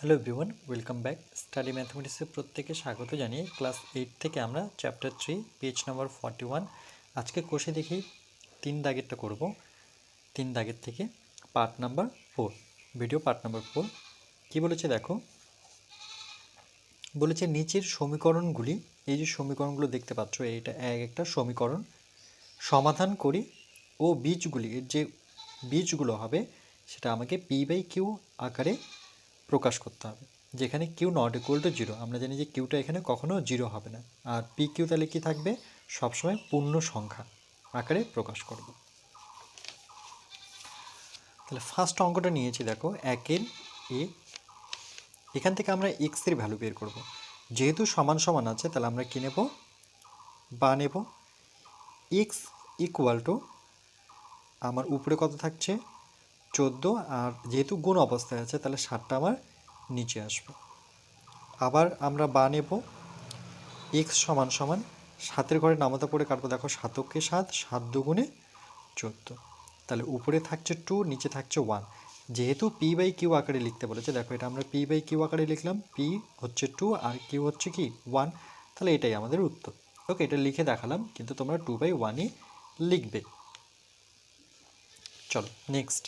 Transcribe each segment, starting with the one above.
Hello everyone, welcome back. Study ম্যাথমেটিক্সে প্রত্যেকে স্বাগত জানিয়ে ক্লাস 8 থেকে আমরা চ্যাপ্টার 3 পেজ নাম্বার 41 আজকে কোষে দেখি 3 দাগেরটা করব। 3 দাগের থেকে part number 4, video part number 4 কি বলেছে দেখো। বলেছে নিচের সমীকরণগুলি, এই যে সমীকরণগুলো দেখতে পাচ্ছ এইটা এক একটা সমীকরণ সমাধান করি ও বীজগুলি, এর যে বীজগুলো হবে সেটা আমাকে p/q আকারে প্রকাশ করতে হবে, যেখানে q not equal to zero. আমরা জানি যে কিউটা এখানে কখনো জিরো হবে না, আর পি কিউ তাহলে কি থাকবে, সবসময় পূর্ণ সংখ্যা আকারে প্রকাশ করব। তাহলে ফার্স্ট অঙ্কটা নিয়েছি দেখো, একের এ। এখান থেকে আমরা এক্সের ভ্যালু বের করব। যেহেতু সমান সমান আছে তাহলে আমরা কি নেব, বা নেব। এক্স ইকুয়াল টু আমার উপরে কত থাকছে 14, আর যেহেতু গুণ অবস্থায় আছে তাহলে 7টা আমার নিচে আসবে। আবার আমরা বা নেব, এক্স সমান সমান 7-এর ঘরে নামতা পড়ে কাটবো, দেখো 7কে 7, 7 দুগুণে 14, তাহলে উপরে থাকছে 2, নিচে থাকছে 1। যেহেতু p/q আকারে লিখতে বলেছে, দেখো এটা আমরা p/q আকারে লিখলাম, p হচ্ছে 2 আর q হচ্ছে কি 1, তাহলে এটাই আমাদের উত্তর। ওকে, এটা লিখে দেখালাম, কিন্তু তোমরা 2/1ই লিখবে। চলো নেক্সট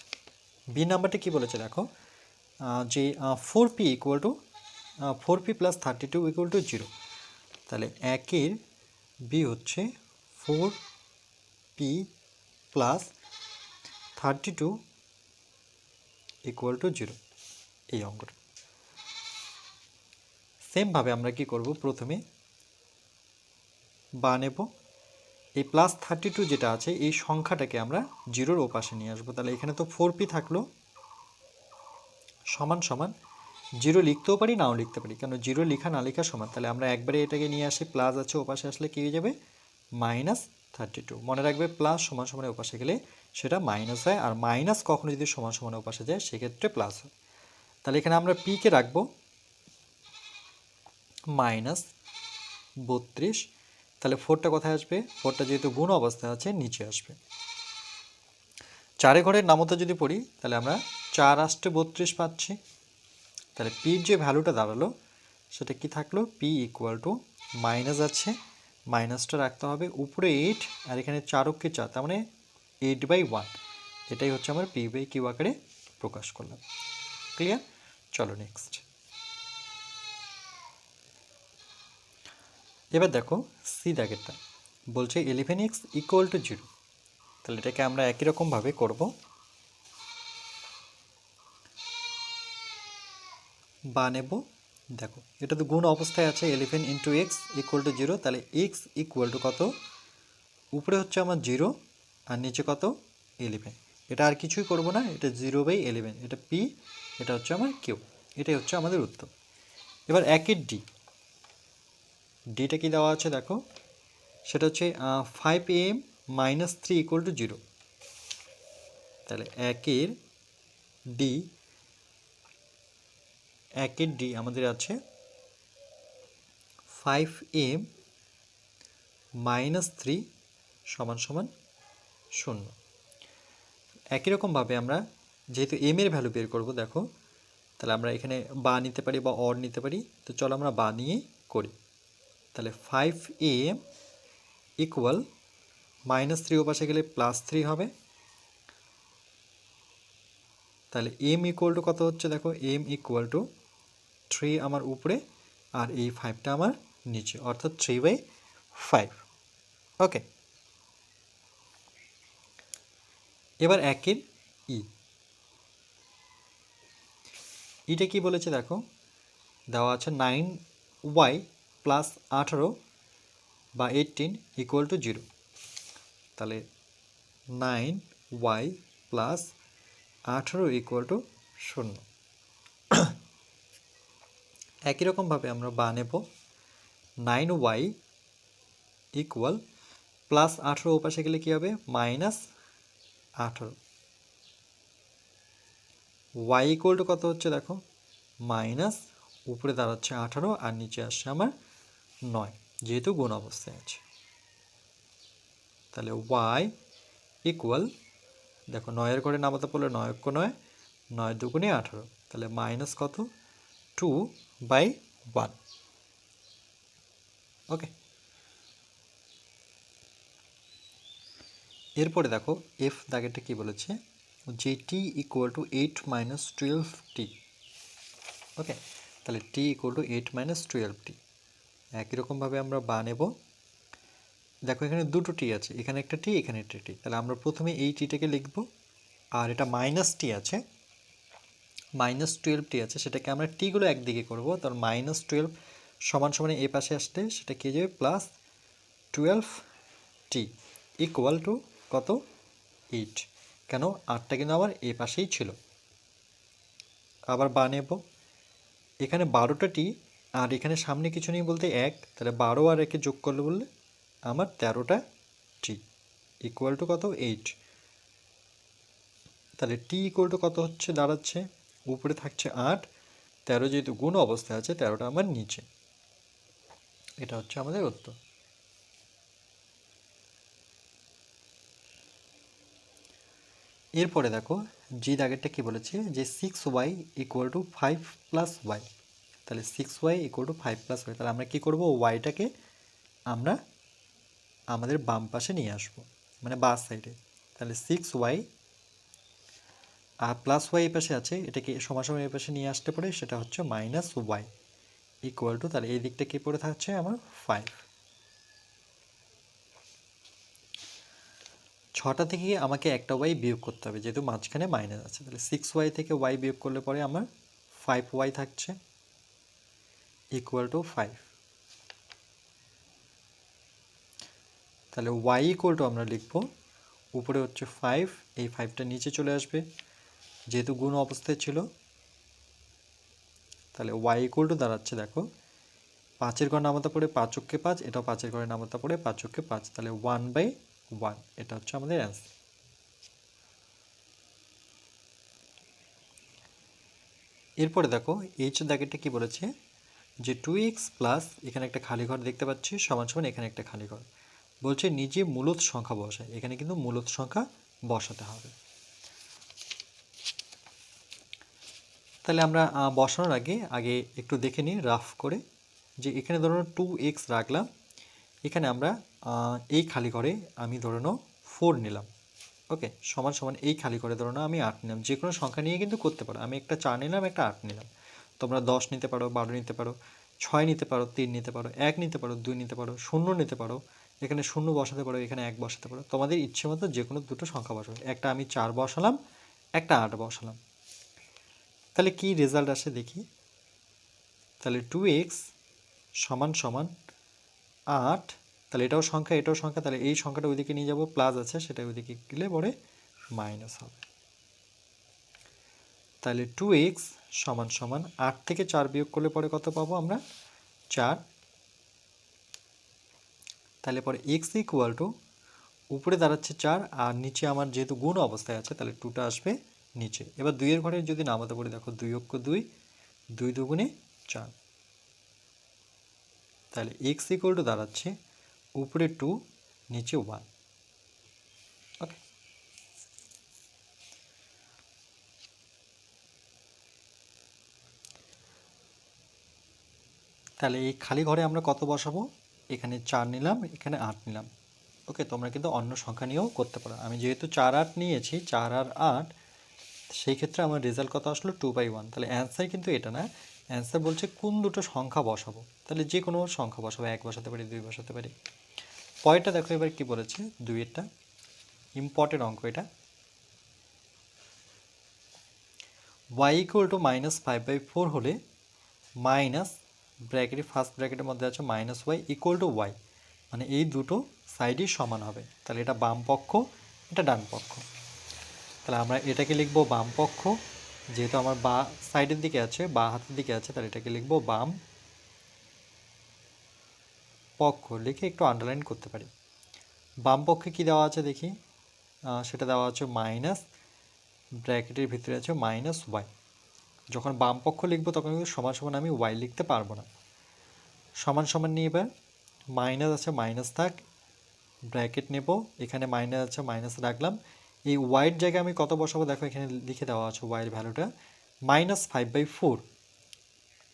বি নাম্বারটা কি বলেছে দেখো, যে 4p equal to 4p plus 32 equal to 0। তাহলে একের বি হচ্ছে 4p প্লাস 32 ইকুয়াল টু 0, এই অঙ্কটা। সেমভাবে আমরা কি করব, প্রথমে বা নেব, এই প্লাস 32 যেটা আছে এই সংখ্যাটাকে আমরা জিরোর ওপাশে নিয়ে আসবো। তাহলে এখানে তো 4p থাকলো, সমান সমান জিরো লিখতেও পারি নাও লিখতে পারি, কেন জিরো লেখা না লেখা সমান। তাহলে আমরা একবারে এটাকে নিয়ে আসি, প্লাস আছে ওপাশে আসলে কী হয়ে যাবে, -32। মনে রাখবে প্লাস সমান সমানের ওপাশে গেলে সেটা মাইনাস হয়, আর মাইনাস কখনো যদি সমান সমানের ওপাশে যায় সেক্ষেত্রে প্লাস হয়। তাহলে এখানে আমরা পিকে রাখবো -32, তাহলে 4টা কোথায় আসবে, 4টা যেহেতু গুণ অবস্থায় আছে নিচে আসবে। 4 ঘরের নামতা যদি পড়ি তাহলে আমরা 4 আষ্টে 32 পাচ্ছি। তাহলে পির যে ভ্যালুটা দাঁড়ালো সেটা কি থাকলো, পি ইকুয়াল টু মাইনাস আছে, মাইনাসটা রাখতে হবে, উপরে 8 আর এখানে 4কে 4, তার মানে 8/1। এটাই হচ্ছে আমার p/q আকারে প্রকাশ করলাম। ক্লিয়ার? চলো নেক্সট। এবার দেখো সি দাগেরটা বলছে 11x ইকুয়াল টু 0। তাহলে এটাকে আমরা একই রকমভাবে করব, বা নেব। দেখো এটা তো গুণ অবস্থায় আছে, 11 ইন্টু এক্স ইকুয়াল টু 0, তাহলে এক্স ইকুয়াল টু কত, উপরে হচ্ছে আমার 0 আর নিচে কত 11। এটা আর কিছুই করব না, এটা 0/11, এটা পি, এটা হচ্ছে আমার কিউ, এটাই হচ্ছে আমাদের উত্তর। এবার একের ডি, ডিটা কি দেওয়া আছে দেখো, সেটা হচ্ছে 5am - 3 ইকুয়াল টু 0। তাহলে একের ডি আমাদের আছে 5am - 3 সমান সমান 0। একই রকমভাবে আমরা যেহেতু এম এর ভ্যালু বের করব, দেখো তাহলে আমরা এখানে বা নিতে পারি বা অর নিতে পারি, তো চলো আমরা বা নিয়েই করি। তাহলে 5am ইকুয়াল -3 ওপাশে গেলে +3 হবে। তাহলে এম ইকুয়াল টু কত হচ্ছে দেখো, এম ইকুয়াল টু 3 আমার উপরে আর এই 5টা আমার নিচে, অর্থাৎ 3/5। ওকে, এবার একের ইটা কি বলেছে দেখো, দেওয়া আছে 9y প্লাস 18 বা 18 ইকুয়াল টু 0। তাহলে 9y প্লাস 18 ইকুয়াল টু 0। একই রকমভাবে আমরা বা নেব, 9y ইকুয়াল প্লাস 18 ওপাশে গেলে কী হবে, -18। y ইকুয়াল টু কত হচ্ছে দেখো, মাইনাস উপরে দাঁড়াচ্ছে 18 আর নিচে আসছে আমার 9, যেহেতু গুণ অবস্থায় আছে। তাহলে y ইকুয়াল, দেখো 9-এর ঘরে নামাতে পড়লে 9 × 9, 9 দুগুণে 18, তাহলে মাইনাস কত 2/1। ওকে, এরপরে দেখো এফ দাগেরটা কি বলেছে, যে টি ইকুয়াল টু 8 - 12t। ওকে, তাহলে টি ইকুয়াল টু 8 - 12t। একই রকমভাবে আমরা বা নেব। দেখো এখানে দুটো টি আছে, এখানে একটা টি, এখানে একটা টি। তাহলে আমরা প্রথমে এই টিটাকে লিখব, আর এটা মাইনাস টি আছে, -12t আছে, সেটাকে আমরা টিগুলো একদিকে করব। তার -12 সমান সমান এ পাশে আসলে সেটা কি যাবে, +12t ইকুয়াল টু কত, 8। কেন, 8টা কিন্তু আমার এ পাশেই ছিল। আবার বা নেব, এখানে 12টা টি, আর এখানে সামনে কিছু নেই বলতে 1, তাহলে 12 আর 1 যোগ করলে বললে আমার 13টা টি ইকুয়াল টু কত, 8। তাহলে টি ইকুয়াল টু কত হচ্ছে, দাঁড়াচ্ছে উপরে থাকছে 8, 13 যেহেতু গুণ অবস্থায় আছে, 13টা আমার নিচে। এটা হচ্ছে আমাদের উত্তর। এরপরে দেখো জি দাগেরটা কি বলেছে, যে 6y ইকুয়াল টু 5 + y। তাহলে 6y ইকুয়াল টু 5 + y। তাহলে আমরা কি করব, ওয়াইটাকে আমরা আমাদের বাম পাশে নিয়ে আসব, মানে বাম সাইডে। তাহলে 6y আর প্লাস ওয়াই এই পাশে আছে, এটাকে সমান এই পাশে নিয়ে আসতে পারে, সেটা হচ্ছে -y ইকুয়াল টু, তাহলে এই দিকটা কি পড়ে থাকছে আমার 5। 6টা থেকে আমাকে একটা ওয়াই বিয়োগ করতে হবে, যেহেতু মাঝখানে মাইনাস আছে। তাহলে 6y থেকে ওয়াই বিয়োগ করলে পরে আমার 5y থাকছে ইকুয়াল টু 5। তাহলে y ইকুয়াল টু আমরা লিখব, উপরে হচ্ছে 5, এই 5টা নিচে চলে আসবে যেহেতু গুণ অবস্থায় ছিল। তাহলে y ইকুয়াল টু দাঁড়াচ্ছে, দেখো 5-এর ঘরে নামাতে পড়ে 5 × 5, এটাও 5-এর ঘরে নামাতে পড়ে 5 × 5, তাহলে 1/1। এটা হচ্ছে আমাদের অ্যান্সার। এরপরে দেখো এইচ দাগেরটা কি বলেছে, যে 2x প্লাস, এখানে একটা খালি ঘর দেখতে পাচ্ছি, সমান সমান এখানে একটা খালি ঘর। বলছে নিজে মূলদ সংখ্যা বসায়, এখানে কিন্তু মূলদ সংখ্যা বসাতে হবে। তাহলে আমরা বসানোর আগে একটু দেখে নিই রাফ করে, যে এখানে ধরুন 2x রাখলাম, এখানে আমরা এই খালি ঘরে আমি ধরে নাও 4 নিলাম। ওকে, সমান সমান এই খালি ঘরে ধরে নাও আমি 8 নিলাম। যে কোনো সংখ্যা নিয়ে কিন্তু করতে পারো, আমি একটা 4 নিলাম, একটা 8 নিলাম। তোমরা 10 নিতে পারো, 12 নিতে পারো, 6 নিতে পারো, 3 নিতে পারো, 1 নিতে পারো, 2 নিতে পারো, 0 নিতে পারো, এখানে 0 বসাতে পারো, এখানে 1 বসাতে পারো। তোমাদের ইচ্ছে মতো যে কোনো দুটো সংখ্যা বসাবে। একটা আমি 4 বসালাম, একটা 8 বসালাম। তাহলে কি রেজাল্ট আসে দেখি। তাহলে 2x সমান সমান 8, তাহলে এটাও সংখ্যা, এটাও সংখ্যা, তাহলে এই সংখ্যাটা ওইদিকে নিয়ে যাব, প্লাস আছে সেটা ওইদিকে গেলে পরে মাইনাস হবে। তাহলে 2x সমান সমান 8 থেকে 4 বিয়োগ করলে পরে কত পাবো আমরা, 4। তাহলে পরে x ইকুয়াল টু, উপরে দাঁড়াচ্ছে 4, আর নিচে আমার যেহেতু গুণ অবস্থায় আছে, তাহলে 2টা আসবে নিচে। এবার 2-এর ঘরে যদি নামাতে পারি, দেখো 2 অক্ষ 2, 2 দুগুণে 4। তাহলে x ইকুয়াল টু দাঁড়াচ্ছে উপরে 2, নিচে 1। ওকে, তাহলে এই খালি ঘরে আমরা কত বসাবো, এখানে 4 নিলাম, এখানে 8 নিলাম। ওকে, তোমরা কিন্তু অন্য সংখ্যা নিয়েও করতে পারো। আমি যেহেতু 4 8 নিয়েছি, 4 আর 8, সেই ক্ষেত্রে আমার রেজাল্ট কত আসলো, 2/1। তাহলে অ্যান্সার কিন্তু এটা না, অ্যান্সার বলছে কোন দুটো সংখ্যা বসাবো। তাহলে যে কোনো সংখ্যা বসাবো, 1 বসাতে পারি, 2 বসাতে পারি। পরেরটা দেখো এবার কি বলেছে, 2-এরটা ইম্পর্টেন্ট অঙ্ক এটা। y ইকুয়াল টু -5/4 হলে মাইনাস, ব্র্যাকেটে ফার্স্ট ব্র্যাকেটের মধ্যে আছে -y ইকুয়াল টু y, মানে এই দুটো সাইডই সমান হবে। তাহলে এটা বাম পক্ষ, এটা ডান পক্ষ। তাহলে আমরা এটাকে লিখবো বাম পক্ষ, যেহেতু আমার বা সাইডের দিকে আছে, বা হাতের দিকে আছে, তাহলে এটাকে লিখবো বাম পক্ষ, লিখে একটু আন্ডারলাইন করতে পারি। বাম পক্ষে কি দেওয়া আছে দেখি, সেটা দেওয়া আছে মাইনাস, ব্র্যাকেটের ভিতরে আছে -y। যখন বাম পক্ষ লিখবো তখন কিন্তু সমান সমান আমি y লিখতে পারবো না। সমান সমান নিয়ে এবার মাইনাস আছে, মাইনাস থাক, ব্র্যাকেট নেব, এখানে মাইনাস আছে, মাইনাস রাখলাম। এই ওয়াইয়ের জায়গায় আমি কত বসাবো, দেখো এখানে লিখে দেওয়া আছে ওয়াইয়ের ভ্যালুটা -5/4।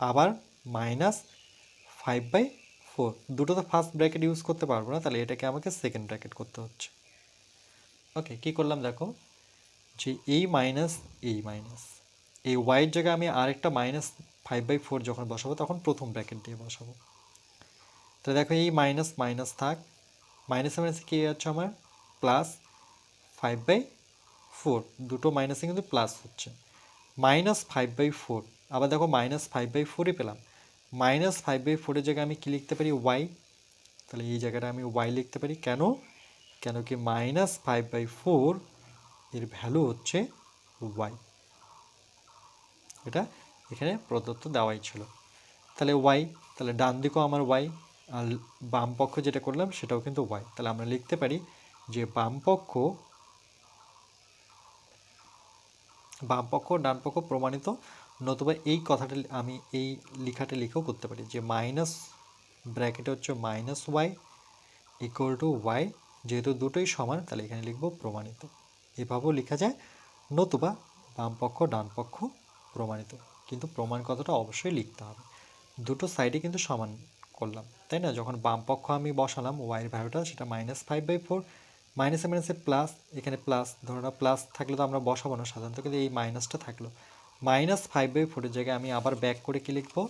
আবার -5/4, দুটো তো ফার্স্ট ব্র্যাকেট ইউজ করতে পারবো না, তাহলে এটাকে আমাকে সেকেন্ড ব্র্যাকেট করতে হচ্ছে। ওকে, কি করলাম দেখো, যে এই মাইনাস এই ওয়াইয়ের জায়গায় আমি আরেকটা -5/4 যখন বসাবো তখন প্রথম ব্র্যাকেট দিয়ে বসাবো। তো দেখো এই মাইনাস মাইনাস থাক, মাইনাসে মাইনাসে কী হচ্ছে আমার +5/4, দুটো মাইনাসে কিন্তু প্লাস হচ্ছে, -5/4। আবার দেখো -5/4ই পেলাম, -5/4-এর জায়গায় আমি কি লিখতে পারি, ওয়াই। তাহলে এই জায়গাটা আমি ওয়াই লিখতে পারি, কেন কি -5/4 এর ভ্যালু হচ্ছে ওয়াই, এটা এখানে প্রদত্ত দেওয়াই ছিল। তাহলে ওয়াই, তাহলে ডান দিকেও আমার ওয়াই, আর বাম পক্ষ যেটা করলাম সেটাও কিন্তু ওয়াই। তাহলে আমরা লিখতে পারি যে বাম পক্ষ ডান পক্ষ প্রমাণিত, নতুবা এই কথাটা আমি এই লেখাটা লিখেও করতে পারি যে মাইনাস ব্র্যাকেটে হচ্ছে -y ইকুয়াল টু ওয়াই, যেহেতু দুটোই সমান তাহলে এখানে লিখব প্রমাণিত। এভাবেও লেখা যায়, নতুবা বাম পক্ষ ডান পক্ষ প্রমাণিত, কিন্তু প্রমাণ কথাটা অবশ্যই লিখতে হবে। দুটো সাইডে কিন্তু সমান করলাম, তাই না? যখন বাম পক্ষ আমি বসালাম ওয়াইয়ের ভ্যালুটা, সেটা -5/4, মাইনাসে মাইনাসে প্লাস, এখানে প্লাস, ধরো না প্লাস থাকলে তো আমরা বসাবো না সাধারণত, কিন্তু এই মাইনাসটা থাকলো, -5/4-এর জায়গায় আমি আবার ব্যাক করে কি লিখবো,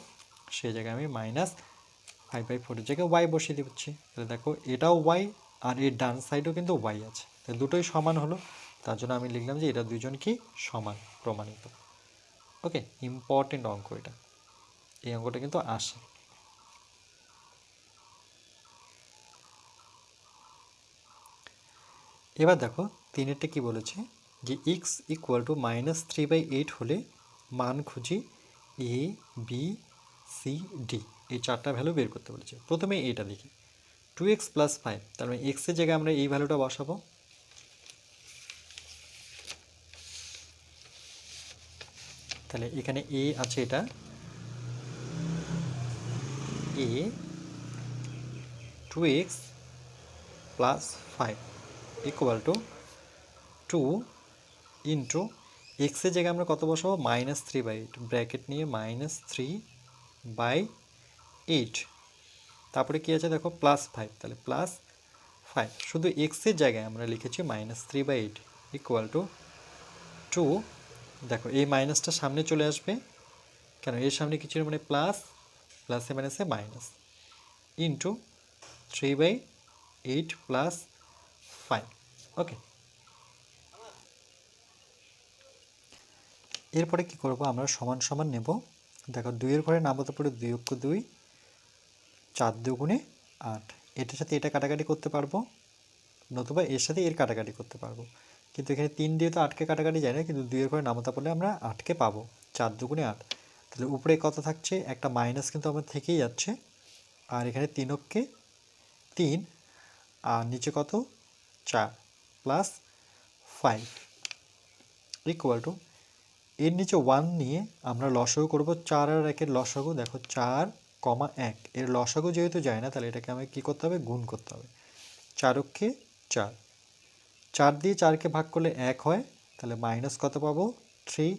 সেই জায়গায় আমি -5/4-এর জায়গায় ওয়াই বসিয়ে দিচ্ছি। তাহলে দেখো এটাও ওয়াই, আর এর ডান সাইডেও কিন্তু ওয়াই আছে, তাহলে দুটোই সমান হলো, তার জন্য আমি লিখলাম যে এটা দুইজন কি সমান, প্রমাণিত। ওকে, ইম্পর্টেন্ট অঙ্ক এটা, এই অঙ্কটা কিন্তু আসে। এবার দেখো 3-এরটা কি বলেছে, যে x ইকুয়াল টু -3/8 হলে মান খুঁজি a b c d, এই চারটা ভ্যালু বের করতে বলেছে। প্রথমে এটা দেখি, 2x + 5, তার মানে এক্সের জায়গায় আমরা এই ভ্যালুটা বসাবো। তাহলে এখানে a আছে, এটা a 2x + 5 equal to 2 into এক্সের জায়গায় আমরা কত বসাবো, -3/8, ব্র্যাকেট নিয়ে -3/8, তারপরে কি আছে দেখো +5, তাহলে +5, শুধু এক্সের জায়গায় আমরা লিখেছি -3/8 ইকুয়াল টু 2, দেখো এই মাইনাসটা সামনে চলে আসবে, কেন এর সামনে কিছু মানে প্লাস, প্লাসে মাইনাসে মাইনাস, ইন্টু 3/8 + 5। ওকে, এরপরে কি করব, আমরা সমান সমান নেব। দেখো 2-এর ঘরে নামাতে পড়ে 2 অক্ষ 2, 4 2 8, এটার সাথে এটা কাটাকাটি করতে পারবো, নতুবা এর সাথে এর কাটাকাটি করতে পারবো, কিন্তু এখানে 3 দিয়ে তো 8কে কাটাকাটি যায় না, কিন্তু 2-এর ঘরে নামাতে পড়লে আমরা 8কে পাবো, 4 2 8। তাহলে উপরে কত থাকছে, একটা মাইনাস কিন্তু আমার থেকেই যাচ্ছে, আর এখানে 3 অক্ষে 3, আর নিচে কত 4 + 5 ইকুয়াল টু, এর নিচে 1 নিয়ে আমরা লসাগু করব, 4 আর 1-এর লসাগু, দেখো 4, 1, এর লসাগু যেহেতু যায় না, তাহলে এটাকে আমাকে কী করতে হবে, গুণ করতে হবে। 4 অক্ষে 4, 4 দিয়ে 4কে ভাগ করলে 1 হয়, তাহলে মাইনাস কত পাবো 3,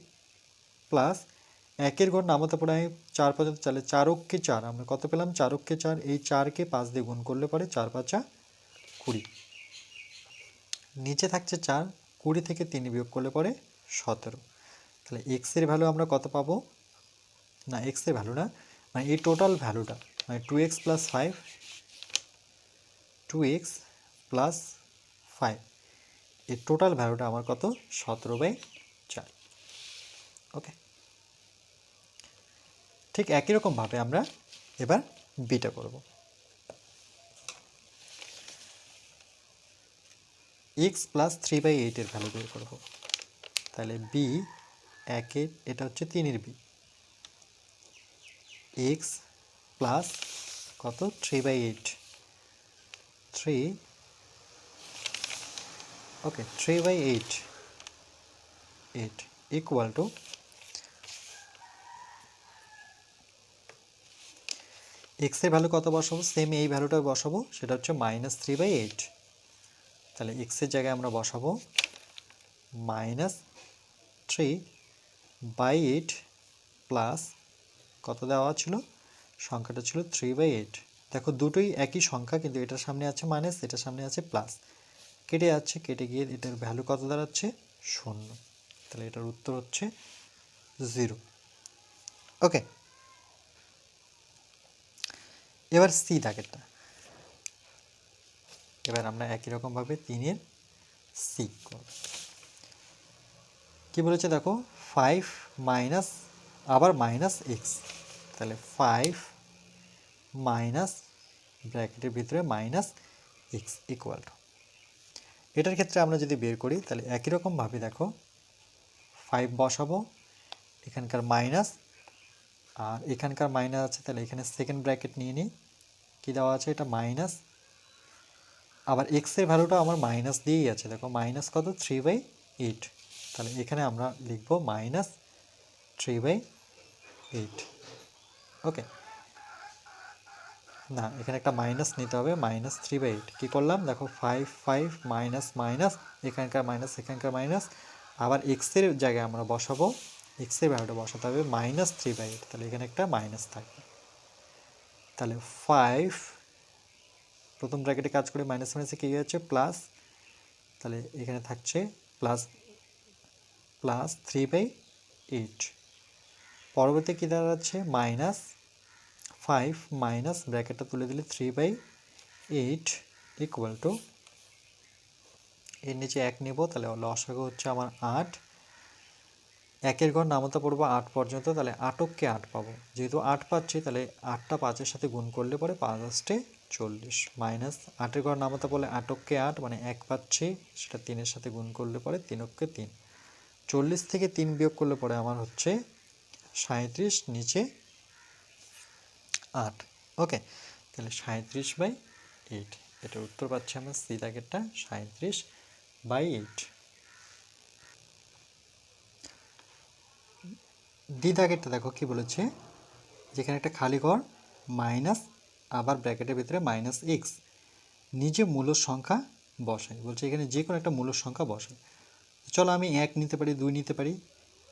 প্লাস 1-এর ঘর নামাতে পড়ে আমি 4 পর্যন্ত, তাহলে 4 অক্ষে 4, আমরা কত পেলাম 4 অক্ষে 4, এই 4কে 5 দিয়ে গুণ করলে পরে 4 5 20, নিচে থাকছে 4, 20 থেকে 3 বিয়োগ করলে পরে 17। তাহলে এক্সের ভ্যালু আমরা কত পাবো, না এক্সের ভ্যালু না, মানে এই টোটাল ভ্যালুটা, মানে 2x + 5, 2x + 5, এর টোটাল ভ্যালুটা আমার কত, 17/4। ওকে, ঠিক একই রকমভাবে আমরা এবার বিটা করব। x + 3/8 এর ভ্যালু বের করব, তাহলে b 1-এর, এটা হচ্ছে 3-এর b, x প্লাস কত 3/8, 3, ওকে 3/8 ইকুয়াল টু, এক্সের ভ্যালু কত বসাবো, সেম এই ভ্যালুটা বসাবো, সেটা হচ্ছে -3/8, তাহলে এক্সের জায়গায় আমরা বসাবো -3/8 প্লাস কত দেওয়া ছিল? সংখ্যাটা ছিল 3/8। দেখো দুটোই একই সংখ্যা, কিন্তু এটার সামনে আছে মাইনাস, এটার সামনে আছে প্লাস, কেটে যাচ্ছে, কেটে গিয়ে এটার ভ্যালু কত দাঁড়াচ্ছে? 0। তাহলে এটার উত্তর হচ্ছে 0। ওকে, এবার সি দাগেরটা। এবার আমরা একই রকমভাবে 3-এর সি করব। কী বলেছে দেখো, 5 মাইনাস আবার মাইনাস এক্স, তাহলে 5 মাইনাস ব্র্যাকেটের ভিতরে মাইনাস এক্স ইকুয়াল টু, এটার ক্ষেত্রে আমরা যদি বের করি তাহলে একই রকমভাবে দেখো 5 বসাবো, এখানকার মাইনাস আর এখানকার মাইনাস আছে, তাহলে এখানে সেকেন্ড ব্র্যাকেট নিয়ে নিই, কী দেওয়া আছে? এটা মাইনাস, আবার এক্সের ভ্যালুটা আমার মাইনাস দিয়েই আছে, দেখো মাইনাস কত? 3/8। তাহলে এখানে আমরা লিখব মাইনাস 3/8। ওকে, না এখানে একটা মাইনাস নিতে হবে, মাইনাস 3/8। কী করলাম দেখো, 5 মাইনাস মাইনাস, এখানকার মাইনাস এখানকার মাইনাস, আবার এক্সের জায়গায় আমরা বসাবো, এক্সের ভ্যালুটা বসাতে হবে মাইনাস 3/8, তাহলে এখানে একটা মাইনাস থাকবে। তাহলে 5 প্রথম ব্র্যাকেটে কাজ করে মাইনাস মাইনাসে কী হচ্ছে? প্লাস, তাহলে এখানে থাকছে প্লাস প্লাস 3/8। পরবর্তী কী দাঁড়াচ্ছে? মাইনাস 5 মাইনাস ব্র্যাকেটটা তুলে দিলে 3/8 ইকুয়াল টু, এর নিচে 1 নেব, তাহলে লসাগু হচ্ছে আমার 8। একের ঘর নামতা পড়বো 8 পর্যন্ত, তাহলে 8কে 8 পাবো, যেহেতু 8 পাচ্ছি তাহলে 8টা 5-এর সাথে গুণ করলে পরে 5 40, মাইনাস 8-এর ঘর নামতা পড়লে 8কে 8 মানে 1 পাচ্ছি, সেটা 3-এর সাথে গুণ করলে পরে 3কে 3, 40 থেকে 3 বিয়োগ করলে পরে আমার হচ্ছে 37, নিচে 8। ওকে, তাহলে 37/8, এটার উত্তর পাচ্ছি আমরা সি দাগেরটা, 37/8। ডি দাগেরটা দেখো কি বলেছে, যেখানে একটা খালি ঘর মাইনাস আবার ব্র্যাকেটের ভিতরে মাইনাস এক্স, নিজে মূলদ সংখ্যা বসাই বলছে, এখানে যে কোনো একটা মূলদ সংখ্যা বসাই। চলো আমি 1 নিতে পারি, 2 নিতে পারি,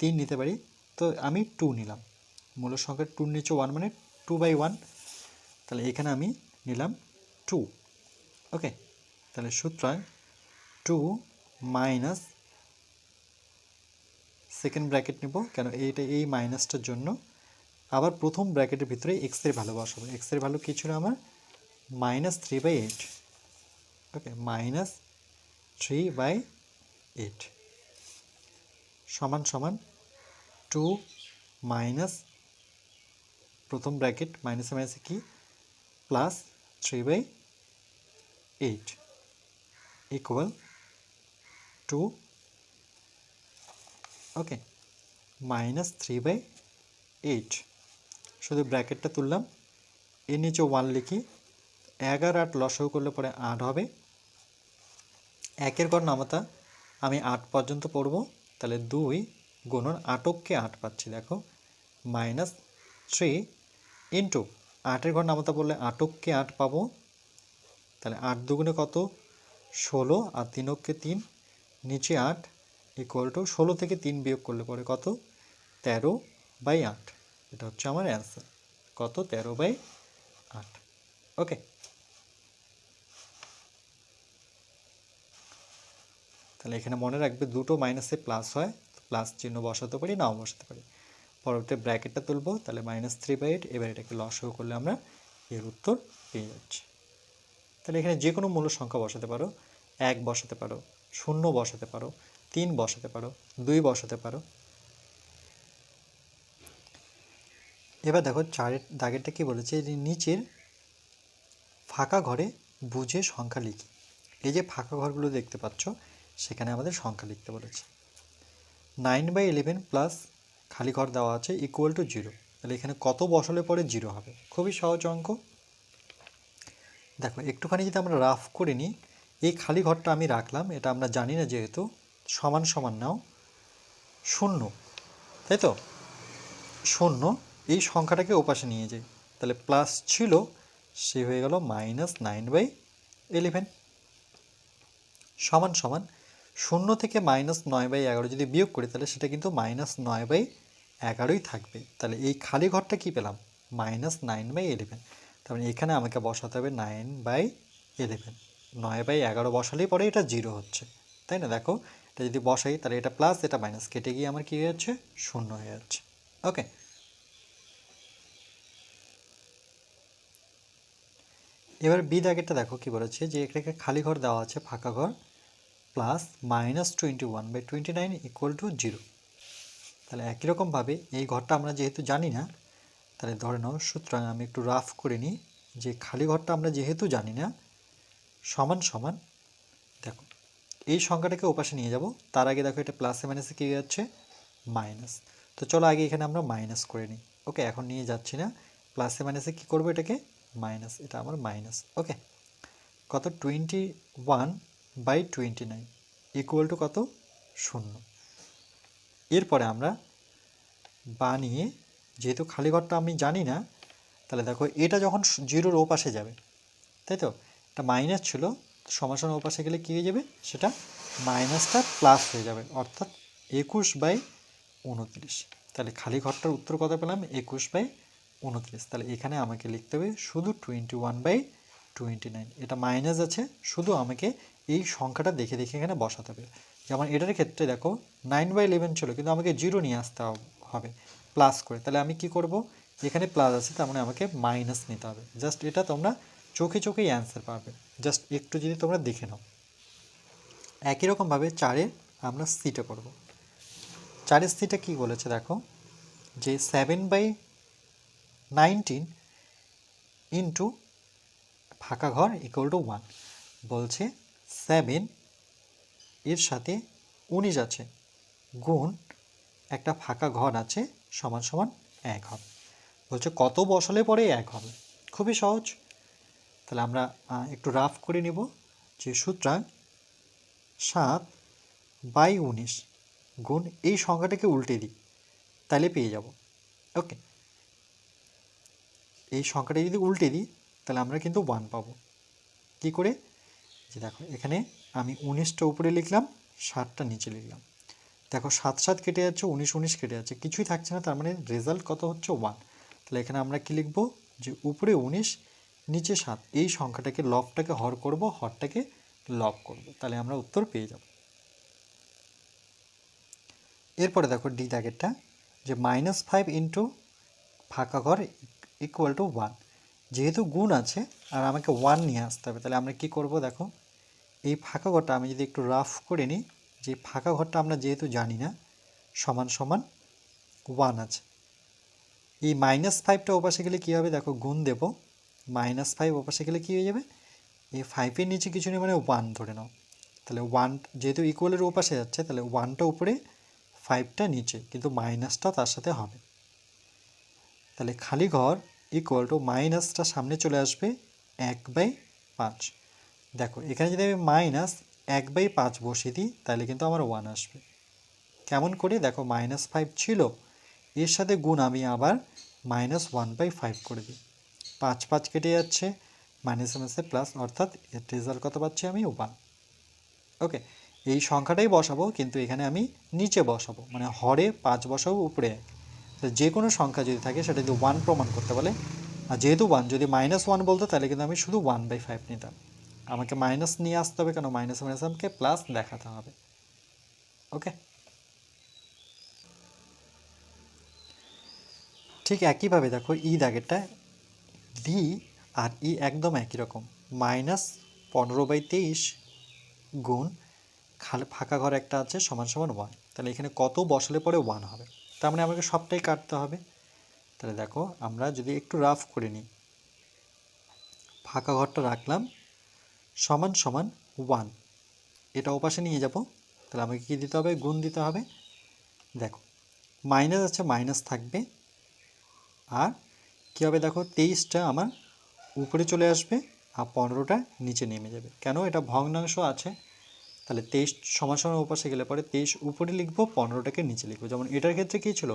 3 নিতে পারি, তো আমি 2 নিলাম। মূলদ সংখ্যা 2 নিচে 1 মানে 2/1, তাহলে এখানে আমি নিলাম 2। ওকে, তাহলে সুতরাং 2 মাইনাস সেকেন্ড ব্র্যাকেট নেব, কেন এইটা এই মাইনাসটার জন্য, আবার প্রথম ব্র্যাকেটের ভিতরে এক্সের ভ্যালু বসাবো। এক্সের ভ্যালু কী ছিল আমার? মাইনাস 3/8। ওকে, মাইনাস 3/8 সমান সমান 2 মাইনাস প্রথম ব্র্যাকেট মাইনাসে মাইনাসে কি প্লাস 3/8 ইকুয়াল 2, ওকে, মাইনাস 3/8। শুধু ব্র্যাকেটটা তুললাম, এর নিচে 1 লিখি, 11 8 লসাগু করলে পরে 8 হবে। একের ঘর নামতা আমি 8 পর্যন্ত পড়ব, তাহলে 2 গুণন 8কে 8 পাচ্ছি, দেখো মাইনাস 3 ইন্টু 8-এর ঘর নামতা পড়লে 8কে 8 পাবো, তাহলে 8 দুগুণে কত? 16, আর 3কে 3, নিচে 8 ইকুয়াল টু 16 থেকে 3 বিয়োগ করলে পরে কত? 13/8। এটা হচ্ছে আমার অ্যান্সার, কত? 13/8। ওকে, তাহলে এখানে মনে রাখবে দুটো মাইনাসে প্লাস হয়, প্লাস চিহ্ন বসাতে পারি, নাও বসাতে পারি। পরবর্তী ব্র্যাকেটটা তুলবো, তাহলে মাইনাস 3/8, এবার এটাকে লসাগু করলে আমরা এর উত্তর পেয়ে যাচ্ছি। তাহলে এখানে যে কোনো মূল সংখ্যা বসাতে পারো, 1 বসাতে পারো, 0 বসাতে পারো, 3 বসাতে পারো, 2 বসাতে পারো। এবার দেখো 4-এর দাগেরটা কি বলেছে, যে নিচের ফাঁকা ঘরে বুঝে সংখ্যা লিখি। এই যে ফাঁকা ঘরগুলো দেখতে পাচ্ছ, সেখানে আমাদের সংখ্যা লিখতে বলেছে। 9/11 প্লাস খালি ঘর দেওয়া আছে ইকুয়াল টু 0, তাহলে এখানে কত বসালে পরে 0 হবে? খুবই সহজ অঙ্ক। দেখো একটুখানি যদি আমরা রাফ করে নিই, এই খালি ঘরটা আমি রাখলাম, এটা আমরা জানি না যেহেতু, সমান সমান নাও 0, তাই তো 0, এই সংখ্যাটাকে ওপাশে নিয়ে যাই, তাহলে প্লাস ছিল, সে হয়ে গেল মাইনাস 9/11 সমান সমান 0 থেকে মাইনাস 9/11 যদি বিয়োগ করি, তাহলে সেটা কিন্তু মাইনাস 9/11 11ই থাকবে। তাহলে এই খালি ঘরটা কি পেলাম, -9/11। তার মানে এখানে আমাকে বসাতে হবে 9/11। 9/11 বসালেই পরে এটা 0 হচ্ছে, তাই না? দেখো এটা যদি বসাই তাহলে এটা প্লাস এটা মাইনাস কেটে গিয়ে আমার কী হয়ে যাচ্ছে, 0 হয়ে যাচ্ছে। ওকে, এবার বি দাগেরটা দেখো কি বলেছে, যে এটাকে খালি ঘর দেওয়া আছে, ফাঁকা ঘর, প্লাস -21/29 = 0। তাহলে একই রকমভাবে এই ঘরটা আমরা যেহেতু জানি না, তাহলে ধরে নাও, সুতরাং আমি একটু রাফ করে নিই, যে খালি ঘরটা আমরা যেহেতু জানি না, সমান সমান, দেখো এই সংখ্যাটাকে ওপাশে নিয়ে যাব, তার আগে দেখো এটা প্লাসে মাইনাসে কী যাচ্ছে, মাইনাস। তো চলো আগে এখানে আমরা মাইনাস করে নিই। ওকে, এখন নিয়ে যাচ্ছি না, প্লাসে মাইনাসে কী করবো, এটাকে মাইনাস, এটা আমার মাইনাস। ওকে, কত, 21/29 = কত, 0। এরপরে আমরা বানিয়ে, যেহেতু খালি ঘরটা আমি জানি না, তাহলে দেখো এটা যখন 0-র ওপাশে যাবে, তাই তো, এটা মাইনাস ছিল, সমান ওপাশে গেলে কী হয়ে যাবে, সেটা মাইনাসটা প্লাস হয়ে যাবে, অর্থাৎ 21/29। তাহলে খালি ঘরটার উত্তর কত পেলাম, 21/29। তাহলে এখানে আমাকে লিখতে হবে শুধু 21/29। এটা মাইনাস আছে, শুধু আমাকে এই সংখ্যাটা দেখে দেখে এখানে বসাতে হবে। যেমন এটার ক্ষেত্রে দেখো 9/11 ছিল, কিন্তু আমাকে 0 নিয়ে আসতে হবে প্লাস করে। তাহলে আমি কি করব, এখানে প্লাস আছে, তার মানে আমাকে মাইনাস নিতে হবে। জাস্ট এটা তোমরা চোখে চোখেই অ্যান্সার পাবে, জাস্ট একটু যদি তোমরা দেখে নাও। একই রকমভাবে 4-এর আমরা সিটা করব। 4-এর সিটা কী বলেছে দেখো, যে 7/19 ইন্টু ফাঁকা ঘর = 1। বলছে 7 এর সাথে 19 আছে, গুণ একটা ফাঁকা ঘর আছে, সমান সমান 1 হবে। বলছে কত বসালে পরে 1 হবে। খুবই সহজ। তাহলে আমরা একটু রাফ করে নেব, যে সুতরাং 7/19 গুণ এই সংখ্যাটাকে উল্টে দিই, তাহলে পেয়ে যাব। ওকে, এই সংখ্যাটা যদি উল্টে দিই তাহলে আমরা কিন্তু 1 পাবো। কি করে, যে দেখো এখানে আমি 19টা উপরে লিখলাম, 7টা নিচে লিখলাম। দেখো 7 7 কেটে যাচ্ছে, 19 19 কেটে যাচ্ছে, কিছুই থাকছে না, তার মানে রেজাল্ট কত হচ্ছে, 1। তাহলে এখানে আমরা কি লিখব, যে উপরে 19 নিচে 7, এই সংখ্যাটাকে লবটাকে হর করব, হরটাকে লব করব, তাহলে আমরা উত্তর পেয়ে যাব। এরপরে দেখো ডি দাগেরটা, যে -5 ইন্টু ফাঁকা ঘর = 1। যেহেতু গুণ আছে আর আমাকে 1 নিয়ে আসতে হবে, তাহলে আমরা কি করব, দেখো এই ফাঁকা ঘরটা আমি যদি একটু রাফ করে নিই, যে ফাঁকা ঘরটা আমরা যেহেতু জানি না, সমান সমান 1 আছে, এই -5টা ওপাশে গেলে কী হবে, দেখো গুণ দেব, -5 ওপাশে গেলে কী হয়ে যাবে, এই 5-এর নিচে কিছু নেই, মানে 1 ধরে নাও। তাহলে 1 যেহেতু ইকুয়ালের ওপাশে যাচ্ছে, তাহলে 1টা উপরে 5টা নিচে, কিন্তু মাইনাসটা তার সাথে হবে। তাহলে খালি ঘর = মাইনাসটা সামনে চলে আসবে 1/5। দেখো এখানে যদি আমি -1/5 বসিয়ে দিই, তাহলে কিন্তু আমার 1 আসবে। কেমন করে, দেখো -5 ছিল, এর সাথে গুণ আমি আবার -1/5 করে দিই, 5 5 কেটে যাচ্ছে, মাইনাসে মাইনাসে প্লাস, অর্থাৎ এর রেজাল্ট কত পাচ্ছি আমি, 1। ওকে, এই সংখ্যাটাই বসাবো, কিন্তু এখানে আমি নিচে বসাবো, মানে হরে 5 বসাবো, উপরে 1। তো যে কোনো সংখ্যা যদি থাকে সেটা যদি 1 প্রমাণ করতে বলে, আর যেহেতু 1, যদি -1 বলতো তাহলে কিন্তু আমি শুধু 1/5 নিতাম। আমাকে মাইনাস নিয়ে আসতে হবে, কেন, মাইনাসে মাইনাসে আমাকে প্লাস দেখাতে হবে। ওকে, ঠিক একইভাবে দেখো ই দাগেরটা, ডি আর ই একদম একই রকম, -15/23 গুণ ফাঁকা ঘর একটা আছে, সমান সমান 1। তাহলে এখানে কত বসালে পরে 1 হবে, তার মানে আমাকে সবটাই কাটতে হবে। তাহলে দেখো আমরা যদি একটু রাফ করে নিই, ফাঁকা ঘরটা রাখলাম, সমান সমান 1, এটা ওপাশে নিয়ে যাব, তাহলে আমাকে কী দিতে হবে, গুণ দিতে হবে। দেখো মাইনাস আছে, মাইনাস থাকবে, আর কী হবে, দেখো 23টা আমার উপরে চলে আসবে, আর 15টা নিচে নেমে যাবে। কেন, এটা ভগ্নাংশ আছে, তাহলে 23 সমান সমান ওপাশে গেলে পরে 23 উপরে লিখবো, 15টাকে নিচে লিখবো। যেমন এটার ক্ষেত্রে কী ছিল,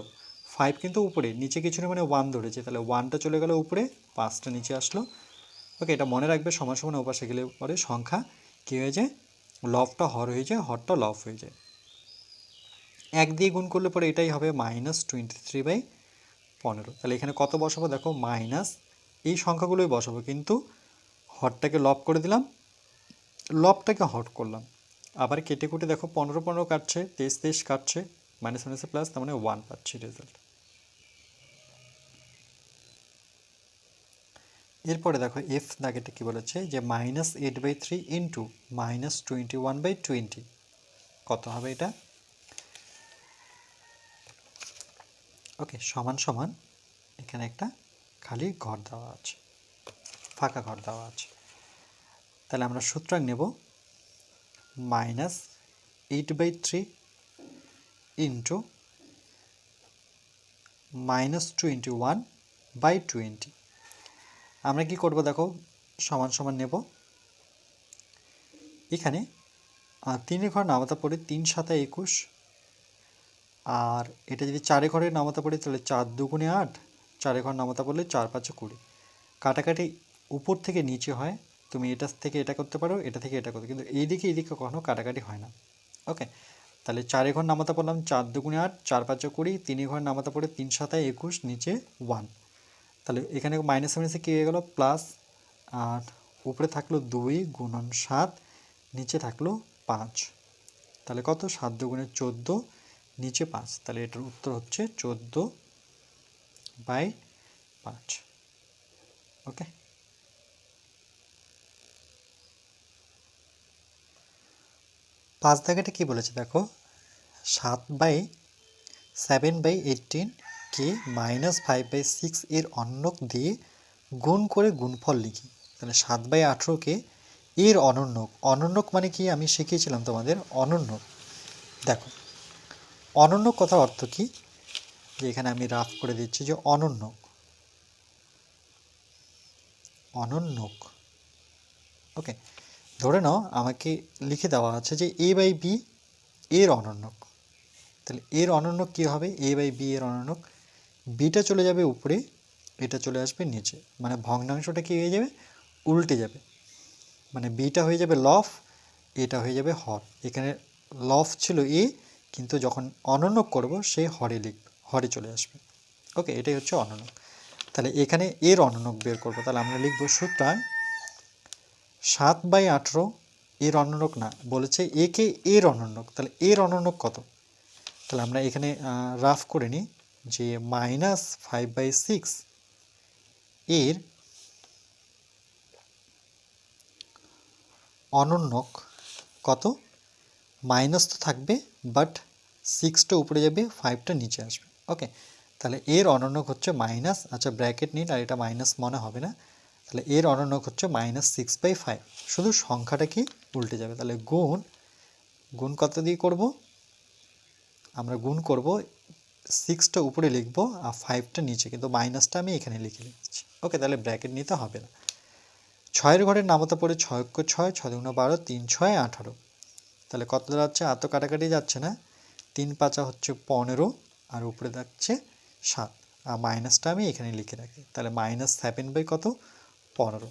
5 কিন্তু উপরে, নিচে কিছু নেই, মানে 1 ধরেছে, তাহলে 1টা চলে গেল উপরে, 5টা নিচে আসলো। ওকে, এটা মনে রাখবে, সমান সমান ওপাশে গেলে পরে সংখ্যা কী হয়ে যায়, লবটা হর হয়ে যায়, হরটা লব হয়ে যায়। 1 দিয়ে গুণ করলে পরে এটাই হবে -23/15। তাহলে এখানে কত বসাবো দেখো, মাইনাস এই সংখ্যাগুলোই বসাবো, কিন্তু হরটাকে লব করে দিলাম, লবটাকে হট করলাম, আবার কেটে কুটে দেখো 15 15 কাটছে, 23 23 কাটছে, মাইনাস মাইনাসে প্লাস, তার মানে 1 পাচ্ছি রেজাল্ট। এরপরে দেখো এফ দাগেটা কি বলেছে, যে -8/3 ইন্টু -21/20 কত হবে এটা। ওকে, সমান সমান এখানে একটা খালি ঘর দেওয়া আছে, ফাঁকা ঘর দেওয়া আছে। তাহলে আমরা সূত্রাং নেব -8/3 ইন্টু -21/20। আমরা কি করব দেখো, সমান সমান নেব, এখানে 3 ঘর নামাতে পড়ে 3 7 21, আর এটা যদি 4 ঘরের নামাতে পড়ে তাহলে 4 2 8, 4 ঘর নামাতে পড়লে 4 5 20। কাটাকাটি উপর থেকে নিচে হয়, তুমি এটা থেকে এটা করতে পারো, এটা থেকে এটা করতে, কিন্তু এইদিকে কখনো কাটাকাটি হয় না। ওকে, তাহলে 4 ঘর নামাতে পড়লাম 4 2 8, 4 5 20, 3 ঘর নামাতে পড়ে 3 7 21, নিচে 1। তাহলে এখানে মাইনাস মাইনাসে কী হয়ে গেল, প্লাস, আর উপরে থাকলো 2 গুণন 7, নিচে থাকলো 5। তাহলে কত, 7 2 14, নিচে 5। তাহলে এটার উত্তর হচ্ছে 14/5। ওকে, 5 দাগেটা কি বলেছে দেখো, 7/7/18 কে -5/6 এর অনন্যক দিয়ে গুণ করে গুণফল লিখি। তাহলে 7/18 কে এর অনন্যক, অনন্যক মানে কি আমি শিখিয়েছিলাম তোমাদের, অনন্যক। দেখো অনন্যক কথার অর্থ কি, যে এখানে আমি রাফ করে দিচ্ছি, যে অনন্যক, অনন্যক। ওকে, ধরে নাও আমাকে লিখে দেওয়া আছে যে a/b এর অনন্যক। তাহলে এর অনন্যক কী হবে, a/b এর অনন্যক, বিটা চলে যাবে উপরে, এটা চলে আসবে নিচে, মানে ভগ্নাংশটা কি হয়ে যাবে, উল্টে যাবে, মানে বিটা হয়ে যাবে লব, এটা হয়ে যাবে হর। এখানে লব ছিল এ, কিন্তু যখন অনন্যক করব সেই হরে চলে আসবে। ওকে, এটাই হচ্ছে অনন্যক। তাহলে এখানে এর অনন্যক বের করব, তাহলে আমরা লিখব সুতরাং 7/18 এর অনন্যক না, বলেছে একে এর অনন্যক, তাহলে এর অনন্যক কত। তাহলে আমরা এখানে রাফ করে নিই, যে -5/6 এর অনন্যক কত, মাইনাস তো থাকবে, বাট 6টা উপরে যাবে, 5টা নিচে আসবে। ওকে, তাহলে এর অনন্যক হচ্ছে মাইনাস, আচ্ছা ব্র্যাকেট নিন, আর এটা মাইনাস মনে হবে না, তাহলে এর অনন্যক হচ্ছে -6/5, শুধু সংখ্যাটা কি উল্টে যাবে। তাহলে গুণ কত দিয়ে করব, আমরা গুণ করব 6টা উপরে লিখব আর 5টা নিচে, কিন্তু মাইনাসটা আমি এখানে লিখে লিখছি। ওকে, তাহলে ব্র্যাকেট নিতে হবে না। 6-এর ঘরের নামতা পড়ে 6 × 6, 6 × 12, 3 6 18। তাহলে কত যাচ্ছে, এত কাটাকাটি যাচ্ছে না, 3 5 হচ্ছে 15, আর উপরে যাচ্ছে 7, আর মাইনাসটা আমি এখানে লিখে রাখি। তাহলে -7 কত, 15।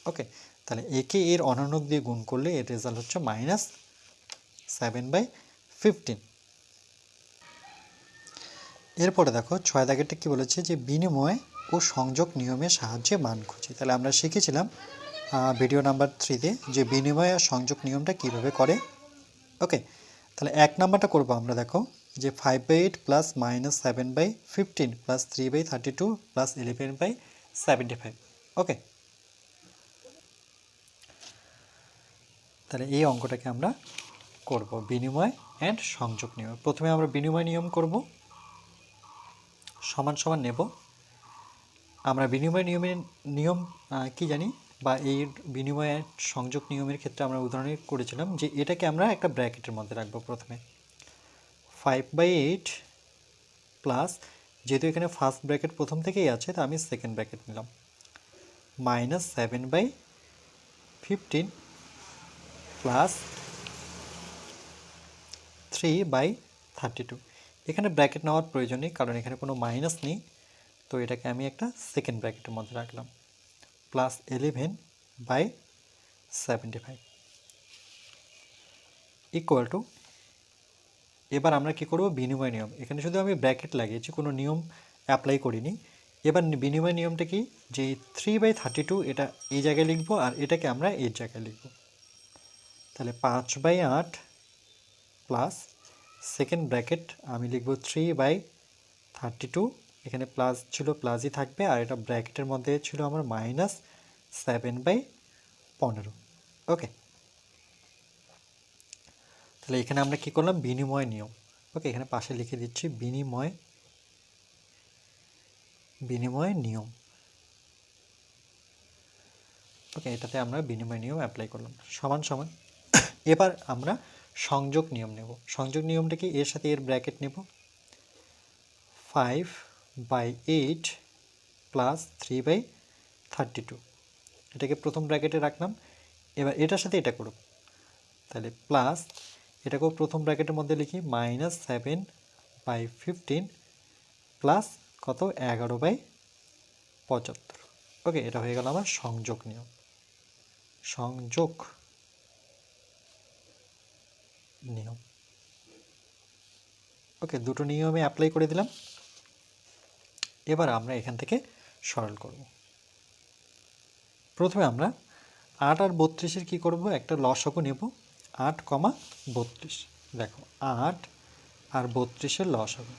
ওকে, তাহলে একে এর অনন্যক দিয়ে গুণ করলে এর রেজাল্ট হচ্ছে -7/15। এরপরে দেখো 6 দাগেরটা কি বলেছে, যে বিনিময় ও সংযোগ নিয়মের সাহায্যে মান খুঁজি। তাহলে আমরা শিখেছিলাম ভিডিও নাম্বার 3-তে যে বিনিময় আর সংযোগ নিয়মটা কিভাবে করে। ওকে, তাহলে 1 নাম্বারটা করবো আমরা, দেখো যে 5/8 প্লাস -7/15 প্লাস 3/32 প্লাস 11/75। ওকে, তাহলে এই অঙ্কটাকে আমরা করব বিনিময় অ্যান্ড সংযোগ নিয়ম। প্রথমে আমরা বিনিময় নিয়ম করব, সমান সমান নেব। আমরা বিনিময় নিয়ম কি জানি, বা এই বিনিময় সংযোগ নিয়মের ক্ষেত্রে আমরা উদাহরণ করেছিলাম যে এটাকে আমরা একটা ব্র্যাকেটের মধ্যে রাখবো। প্রথমে 5/8 প্লাস, যেহেতু এখানে ফার্স্ট ব্র্যাকেট প্রথম থেকেই আছে, তা আমি সেকেন্ড ব্র্যাকেট নিলাম, -7/15 প্লাস 3/32। এখানে ব্র্যাকেট নেওয়ার প্রয়োজন নেই, কারণ এখানে কোনো মাইনাস নেই, তো এটাকে আমি একটা সেকেন্ড ব্র্যাকেটের মধ্যে রাখলাম, প্লাস 11/75 ইকুয়াল টু এবার আমরা কি করব, বিনিময় নিয়ম। এখানে শুধু আমি ব্র্যাকেট লাগিয়েছি, কোনো নিয়ম অ্যাপ্লাই করিনি। এবার বিনিময় নিয়মটা কি, যে 3/32 এটা এই জায়গায় লিখব আর এটাকে আমরা এই জায়গায় লিখব। তাহলে 5/8 প্লাস সেকেন্ড ব্র্যাকেট আমি লিখব 3/32, এখানে প্লাস ছিল প্লাসই থাকবে, আর এটা ব্র্যাকেটের মধ্যে ছিল আমার -7/15। ওকে, তাহলে এখানে আমরা কি করলাম, বিনিময় নিয়ম। ওকে, এখানে পাশে লিখে দিচ্ছি বিনিময় নিয়ম। ওকে, এটাতে আমরা বিনিময় নিয়ম অ্যাপ্লাই করলাম, সমান সমান। এবার আমরা সংযোগ নিয়ম নেব। সংযোগ নিয়মটা কি, এর সাথে এর ব্র্যাকেট নেব, 5/8 প্লাস 3/32, এটাকে প্রথম ব্র্যাকেটে রাখলাম। এবার এটার সাথে এটা করব, তাহলে প্লাস এটাকেও প্রথম ব্র্যাকেটের মধ্যে লিখি, -7/15 প্লাস কত, 11/75। ওকে, এটা হয়ে গেল আমার সংযোগ নিয়ম। সংযোগ নিয়ম। ওকে, দুটো নিয়মে অ্যাপ্লাই করে দিলাম। এবার আমরা এখান থেকে সরল করব। প্রথমে আমরা 8 আর 32-এর কী করব, একটা লসাগু নেব, 8,32। দেখো 8 আর 32-এর লসাগু,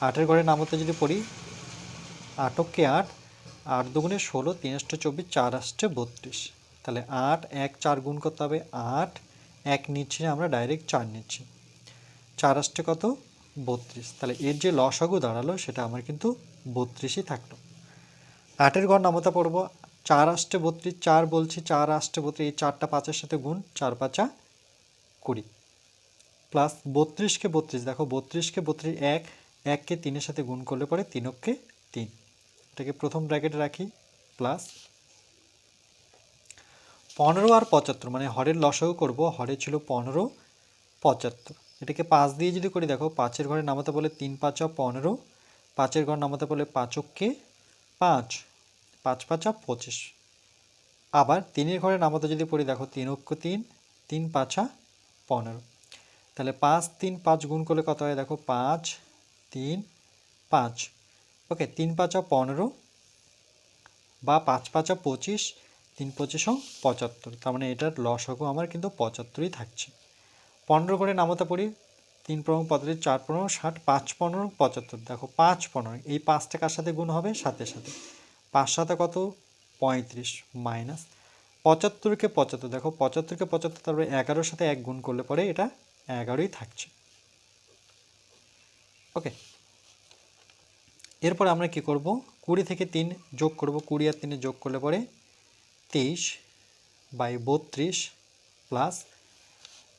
8-এর ঘরে নামতে যদি পড়ি, 8কে 8, 8 দুগুণে 16, 3 × 24, 4 × 32। তাহলে 8, 1, 4 গুণ করতে হবে, 8, 1 নিচ্ছি না আমরা, ডাইরেক্ট 4 নিচ্ছি, 4 × কত, 32। তাহলে এর যে লসাগু দাঁড়ালো সেটা আমার কিন্তু 32ই থাকলো। 8-এর ঘর নামতা পড়ব, 4 × 32, 4 বলছি, 4 × 32, এই 4টা 5-এর সাথে গুণ, 4 × 5 = 20, প্লাস 32কে 32, দেখো 32কে 32, 1, 1কে 3-এর সাথে গুণ করলে পরে 3-কে 3, এটাকে প্রথম ব্র্যাকেটে রাখি, প্লাস 15 আর 75, মানে হরের লসাগু করব, হরে ছিল 15, 75, এটাকে 5 দিয়ে যদি করি, দেখো 5-এর ঘরে নামাতে বলে 3 × 5 = 15, 5-এর ঘর নামাতে বলে 5-কে 5, 5 × 5 = 25। আবার 3-এর ঘরে নামাতে যদি পড়ি, দেখো 3-কে 3, 3 × 5 = 15, তাহলে 5, 3, 5 গুণ করলে কত হয়, দেখো 5, 3, 5। ওকে, 3 × 5 = 15 বা 5 × 5 = 25, 3 × 25 = 75, তার মানে এটার লসাগু আমার কিন্তু 75ই থাকছে। 15 করে নামাতে পড়ি, 3 × 15 = 35, 4 × 15 = 60, 5 × 15 = 75, দেখো 5 × 15, এই 5টা কার সাথে গুণ হবে, সাথে সাথে, 5 × 7 = কত, 35, মাইনাস 75কে 75, দেখো 75কে 75, তারপরে 11-র সাথে 1 গুণ করলে পরে এটা 11ই থাকছে। ওকে, এরপর আমরা কি করব, 20 থেকে 3 যোগ করব, 20 আর 3 যোগ করলে পরে 23/32 প্লাস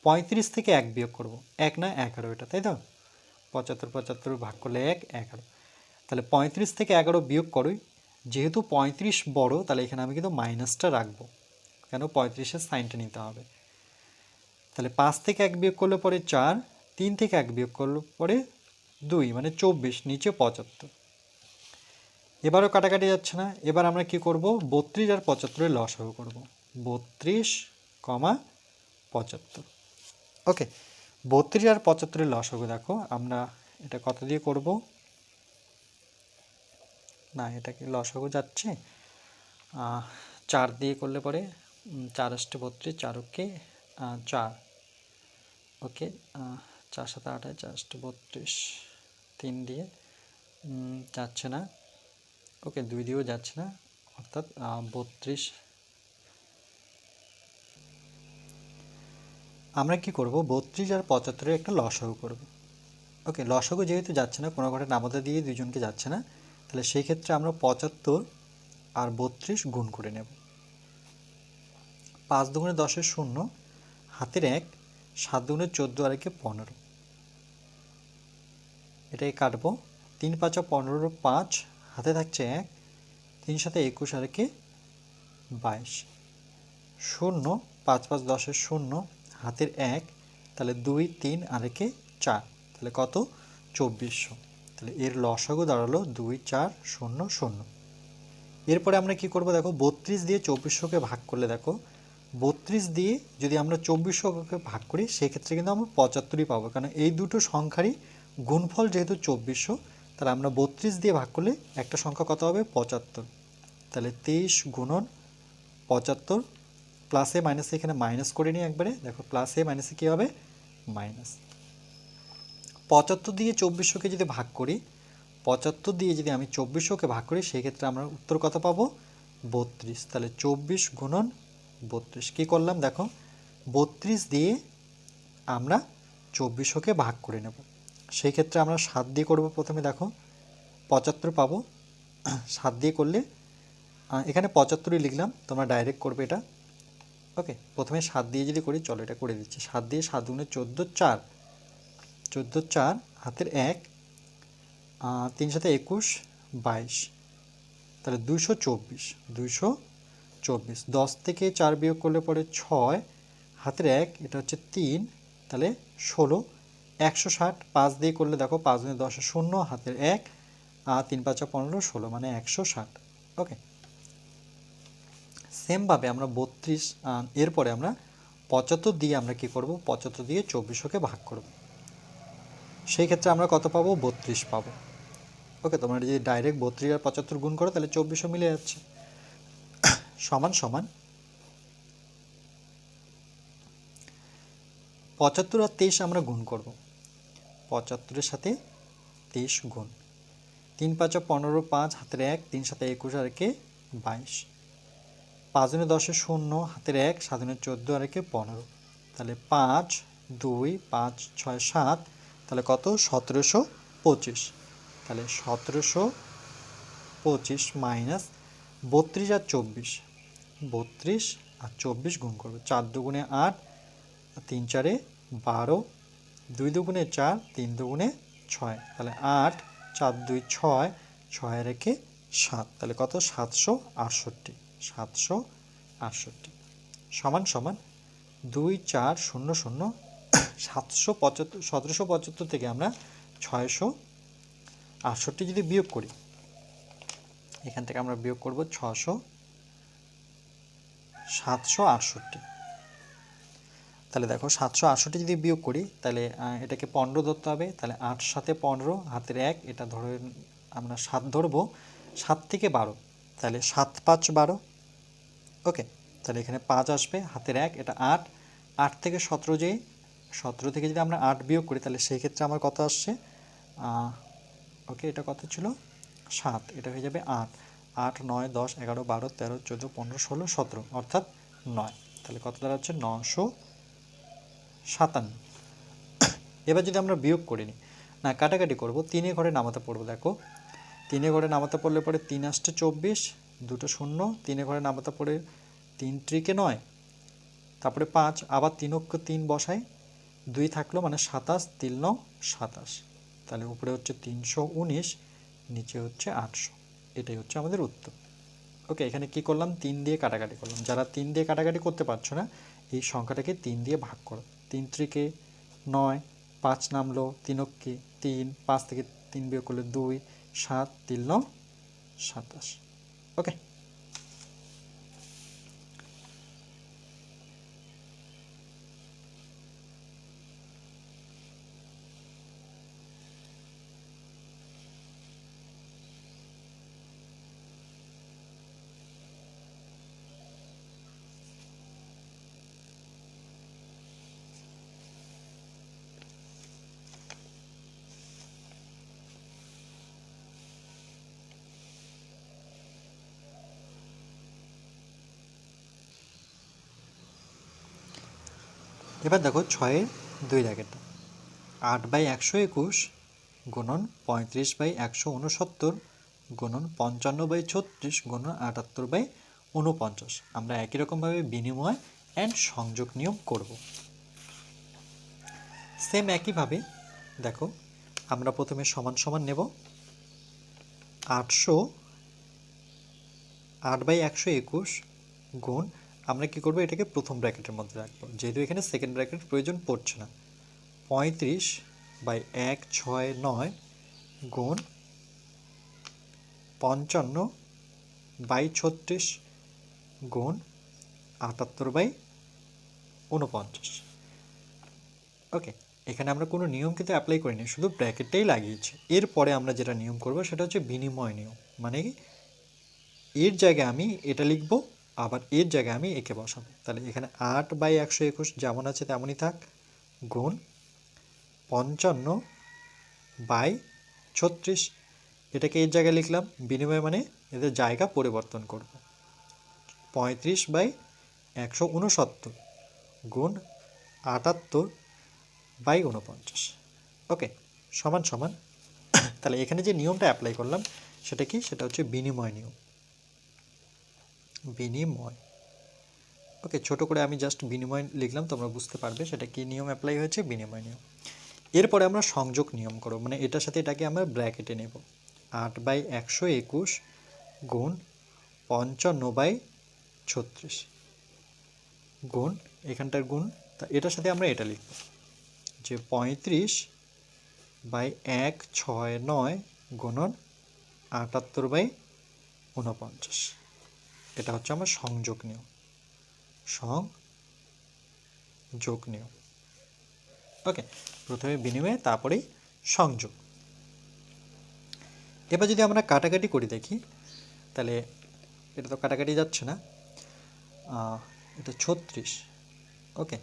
35 থেকে 1 বিয়োগ করব, 1 না 11, এটা তাই তো, 75 75 ভাগ করলে 1, 11, তাহলে 35 থেকে 11 বিয়োগ করই, যেহেতু 35 বড় তাহলে এখানে আমি কিন্তু মাইনাসটা রাখবো, কেন, 35-এর সাইনটা নিতে হবে। তাহলে 5 থেকে 1 বিয়োগ করলে পরে 4, 3 থেকে 1 বিয়োগ করলে পরে 2, মানে 24, নিচে 75। এবারও কাটাকাটি যাচ্ছে না, এবার আমরা কি করব, 32 আর 75-এর লসাগু করব, 32, 75। ওকে, 32 আর 75-এর লসাগু দেখো আমরা এটা কত দিয়ে করব, না এটা কি লসাগু যাচ্ছে, 4 দিয়ে করলে পরে 4 × 32, 4-কে 4, ওকে, 4 × 7 = 28, 4 × 32, 3 দিয়ে যাচ্ছে না, ওকে 2 দিয়েও যাচ্ছে না, অর্থাৎ 32। আমরা কি করব, 32 আর 75-এর একটা লসাগু করব। ওকে, লসাগু যেহেতু যাচ্ছে না, কোনো ঘরে নামতা দিয়ে দুজনকে যাচ্ছে না, তাহলে সেই ক্ষেত্রে আমরা 75 আর 32 গুণ করে নেব, 5 দুগুণে 10 এর 0, হাতের 1, 7 দুগুণে 14 আর 1-এ 15, এটাই কাটবো, 3 × 5 = 15, 5 হাতে থাকছে 1, 3 × 7 = 21 আর 1-এ 22, 0, 5 × 5 = 10 এর 0, হাতের 1, তাহলে 2, 3 আর 1-এ 4, তাহলে কত, 2400, তাহলে এর লসাগু দাঁড়ালো 2, 4, 0, 0। এরপরে আমরা কি করব, দেখো 32 দিয়ে 2400-কে ভাগ করলে দেখো 32 দিয়ে যদি আমরা 2400কে ভাগ করি সেক্ষেত্রে কিন্তু আমরা 75ই পাবো, কারণ এই দুটো সংখ্যারই গুণফল যেহেতু 2400, তাহলে আমরা 32 দিয়ে ভাগ করলে একটা সংখ্যা কত হবে 75। তাহলে 23 গুণন 75, প্লাসে মাইনাসে এখানে মাইনাস করে নিই একবারে, দেখো প্লাসে মাইনাসে কী হবে মাইনাস। 75 দিয়ে 2400কে যদি ভাগ করি, 75 দিয়ে যদি আমি 2400কে ভাগ করি সেক্ষেত্রে আমরা উত্তর কত পাবো 32। তাহলে 24 গুণন 32 কী করলাম দেখো, 32 দিয়ে আমরা 2400কে ভাগ করে নেব, সেই ক্ষেত্রে আমরা 7 দিয়ে করব প্রথমে, দেখো 75 পাবো, 7 দিয়ে করলে এখানে 75ই লিখলাম, তোমরা ডাইরেক্ট করবে এটা। ওকে, প্রথমে 7 দিয়ে যদি করি, চলো এটা করে দিচ্ছি। 7 দিয়ে 7 গুণে 14, 4, 14 4 হাতের 1, 3 সাথে 21, 22, তাহলে 224, 224। 10 থেকে 4 বিয়োগ করলে পরে 6, হাতের 1, এটা হচ্ছে 3, তাহলে 16, 160। 5 দিয়ে করলে দেখো 5 গুণে 10 0, হাতের 1, 3 5 15, 16 মানে 160। ওকে, সেমভাবে আমরা 32 এরপরে আমরা 75 দিয়ে আমরা কি করব, 75 দিয়ে 2400কে ভাগ করব, সেই ক্ষেত্রে আমরা কত পাবো 32 পাবো। ওকে, তোমরা যদি ডাইরেক্ট 32 আর 75 গুণ করো তাহলে 2400 মিলে যাচ্ছে। সমান সমান 75 আর 23 আমরা গুণ করব, 75-এর সাথে 23 গুণ, 3 5 15, 5 হাতের 1, 3 সাথে 21 আর একে 22, 5 গুণে 10 0, হাতের 1, 7 গুণে 14 আর একে 15, তাহলে 5 2 5 6 7, তাহলে কত 1725। তাহলে 1725 মাইনাস 32 আর 24, 32 আর 24 গুণ করবে, 4 দুগুণে 8, 3 4 12, 2 দুগুণে 4, 3 দুগুণে 6, তাহলে 8 4 2 6, 6 আর একে 7, তাহলে কত 768, 768 সমান সমান 2 4 0 0, 775, 1775 থেকে আমরা 668 যদি বিয়োগ করি, এখান থেকে আমরা বিয়োগ করব 768। তাহলে দেখো 768 যদি বিয়োগ করি তাহলে এটাকে 15 ধরতে হবে, তাহলে 8 সাথে 15, হাতের 1, এটা ধরে আমরা 7 ধরবো, 7 থেকে 12, তাহলে 7 5 12। ওকে, তাহলে এখানে 5 আসবে, হাতের 1, এটা 8, 8 থেকে 17 যে 17 থেকে যদি আমরা 8 বিয়োগ করি তাহলে সেই ক্ষেত্রে আমার কত আসছে, ওকে এটা কত ছিল 7, এটা হয়ে যাবে 8, 8 9 10 11 12 13 14 15 16 17, অর্থাৎ 9, তাহলে কত দাঁড়াচ্ছে 957। এবার যদি আমরা বিয়োগ করে নিই, না কাটাকাটি করব, 3 ঘরে নামাতে পড়বো, দেখো 3 ঘরে নামাতে পড়লে পরে 3 আসছে 24, দুটো শূন্য, 3 ঘরে নামাতে পড়ে 3 ত্রিকে 9, তারপরে 5, আবার 3 অক্ষ 3 বসাই, 2 থাকলো মানে 27, 3 9 27, তাহলে উপরে হচ্ছে 319, নিচে হচ্ছে 800, এটাই হচ্ছে আমাদের উত্তর। ওকে, এখানে কি করলাম 3 দিয়ে কাটাকাটি করলাম, যারা 3 দিয়ে কাটাকাটি করতে পারছো না এই সংখ্যাটাকে 3 দিয়ে ভাগ করো, 3 ত্রিকে 9, 5 নামলো, 3 অক্ষে 3, 5 থেকে 3 বিয়োগ করলে 2, 7 3 9 27। ওকে, এবার দেখো 6-এর 2 দাগেরটা, 8/121 গুণন 35/169 গুণন 55/36 গুণন 78/49, আমরা একই রকমভাবে বিনিময় অ্যান্ড সংযোগ নিয়ম করব। সেম একইভাবে দেখো আমরা প্রথমে সমান সমান নেব, 8/121 গুণ, আমরা কি করব এটাকে প্রথম ব্র্যাকেটের মধ্যে রাখবো যেহেতু এখানে সেকেন্ড ব্র্যাকেটের প্রয়োজন পড়ছে না, 35/169 গুণ 55/36 গুণ 78/49। ওকে, এখানে আমরা কোনো নিয়ম কিন্তু অ্যাপ্লাই করিনি, শুধু ব্র্যাকেটটাই লাগিয়েছি। এরপরে আমরা যেটা নিয়ম করব সেটা হচ্ছে বিনিময় নিয়ম। মানে এর জায়গায় আমি এটা লিখব, আবার এর জায়গায় আমি একে বসাবো। তাহলে এখানে 8/121 যেমন আছে তেমনই থাক, গুণ 55/36। এটাকে এর জায়গায় লিখলাম, বিনিময় মানে এদের জায়গা পরিবর্তন করব। 35/169 গুণ 78/49। ওকে, সমান সমান। তাহলে এখানে যে নিয়মটা অ্যাপ্লাই করলাম সেটা কি, সেটা হচ্ছে বিনিময় নিয়ম। বিনিময়। ওকে, ছোট করে আমি জাস্ট বিনিময় লিখলাম, তোমরা বুঝতে পারবে সেটা কি নিয়ম অ্যাপ্লাই হয়েছে, বিনিময় নিয়ম। এরপরে আমরা সংযোগ নিয়ম করব, মানে এটার সাথে এটাকে আমরা ব্র্যাকেটে নেব। 8/121 গুণ 55/36 গুণ এখানটার গুণ, তা এটার সাথে আমরা এটা লিখব যে 35/169 গুণন 78/49। এটা হচ্ছে আমার সংযোগ নিয়ম। সংযোগ নিয়ম। ওকে, প্রথমে বিনিময়, তারপরেই সংযোগ। এবার যদি আমরা কাটাকাটি করি দেখি, তাহলে এটা তো কাটাকাটি যাচ্ছে না, এটা 36। ওকে,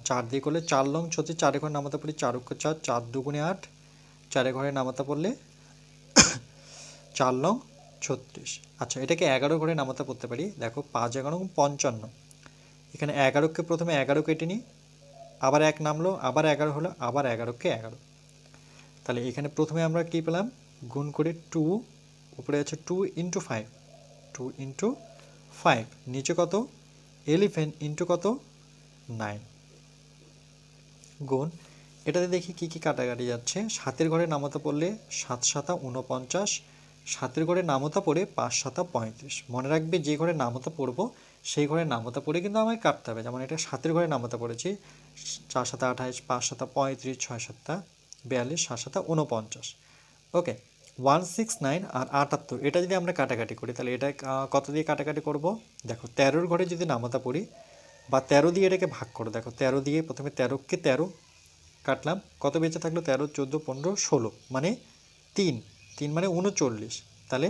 4 দিয়ে করলে 4 লং 36, 4 ঘরে নামাতে পড়ি 4 অক্ষ 4, 4 দুগুণে 8, 4 ঘরে নামাতে পড়লে 4 লং 36। আচ্ছা, এটাকে 11 ঘরে নামাতে পড়তে পারি। দেখো 5 11 55। এখানে 11কে প্রথমে 11 কেটে নিই, আবার 1 নামলো, আবার 11 হলো, আবার 11কে 11। তাহলে এখানে প্রথমে আমরা কি পেলাম, গুণ করে 2, উপরে আছে 2 × 5, 2 × 5, নিচে কত 11 ইন্টু কত 9, গুণ এটাতে দেখি কি কি কাটাকাটি যাচ্ছে। 7-এর ঘরে নামতা পড়লে 7 7 49, 7-এর ঘরে নামতা পড়ে 5 7 35। মনে রাখবে যে ঘরে নামতা পড়বো সেই ঘরে নামতা পড়ে কিন্তু আমায় কাটতে হবে। যেমন এটা 7-এর ঘরে নামতা পড়েছি, 4 7 28, 5 7 35, 6 7 42, 7 7 49। ওকে, 169 আর 78, এটা যদি আমরা কাটাকাটি করি তাহলে এটা কত দিয়ে কাটাকাটি করব। দেখো 13-এর ঘরে যদি নামতা পড়ি বা 13 দিয়ে এটাকে ভাগ করো, দেখো 13 দিয়ে প্রথমে 13কে 13 কাটলাম, কত বেঁচে থাকলো 13 14 15 16, মানে 3 3 মানে 39। তাহলে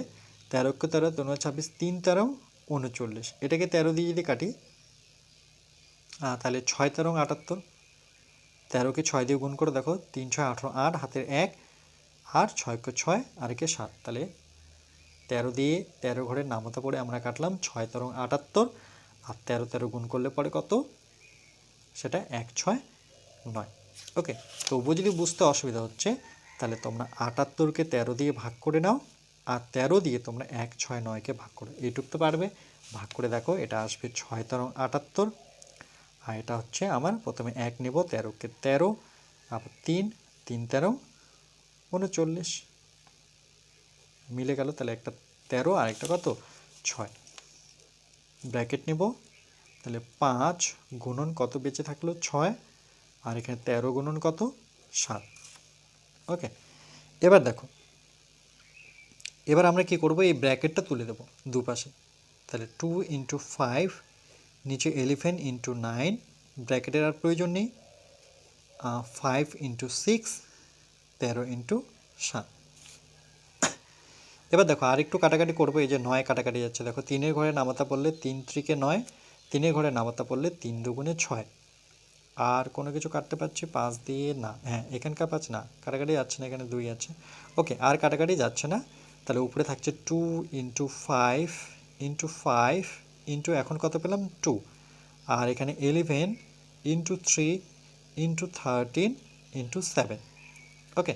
13কে 13 13 26, 3 13 39। এটাকে 13 দিয়ে যদি কাটি তাহলে 6 13 78, 13কে 6 দিয়ে গুণ করে দেখো 3 6 18, 8 হাতের 1 আর 6কে 6 আর একে 7। তাহলে 13 দিয়ে 13 ঘরের নামতা পড়ে আমরা কাটলাম 6 13 78, আর 13 13 গুণ করলে পরে কত, সেটা 1 6 9। ওকে, তবুও যদি বুঝতে অসুবিধা হচ্ছে তাহলে তোমরা 78কে 13 দিয়ে ভাগ করে নাও, আর 13 দিয়ে তোমরা 1 6 9কে ভাগ করো, এইটুক তো পারবে। ভাগ করে দেখো, এটা আসবে 6 13 78, আর এটা হচ্ছে আমার প্রথমে 1 নেব, 13কে 13, আবার 3 3 13 39 মিলে গেল। তাহলে একটা 13 আর একটা কত 6, ব্র্যাকেট নেব। তাহলে 5 গুণন কত বেঁচে থাকলো 6, আর এখানে 13 গুণন কত 7। ওকে, এবার দেখো, এবার আমরা কি করব, এই ব্র্যাকেটটা তুলে দেব দুপাশে। তাহলে 2 × 5, নিচে 11 × 9, ব্র্যাকেটের আর প্রয়োজন নেই, 5 × 6, 13 × 7। এবার দেখো আর একটু কাটাকাটি করবো, এই যে 9 কাটাকাটি যাচ্ছে, দেখো 3-এর ঘরে নামাতা পড়লে 3 3-কে 9, 3-এর ঘরে নামাতা পড়লে 3 2 6। আর কোনো কিছু কাটতে পারছি 5 দিয়ে না, হ্যাঁ এখানকার 5 না, কাটাকাটি যাচ্ছে না, এখানে 2 আছে। ওকে, আর কাটাকাটি যাচ্ছে না। তাহলে উপরে থাকছে 2 × 5 × 5 ইন্টু, এখন কত পেলাম 2, আর এখানে 11 × 3 × 13 × 7। ওকে,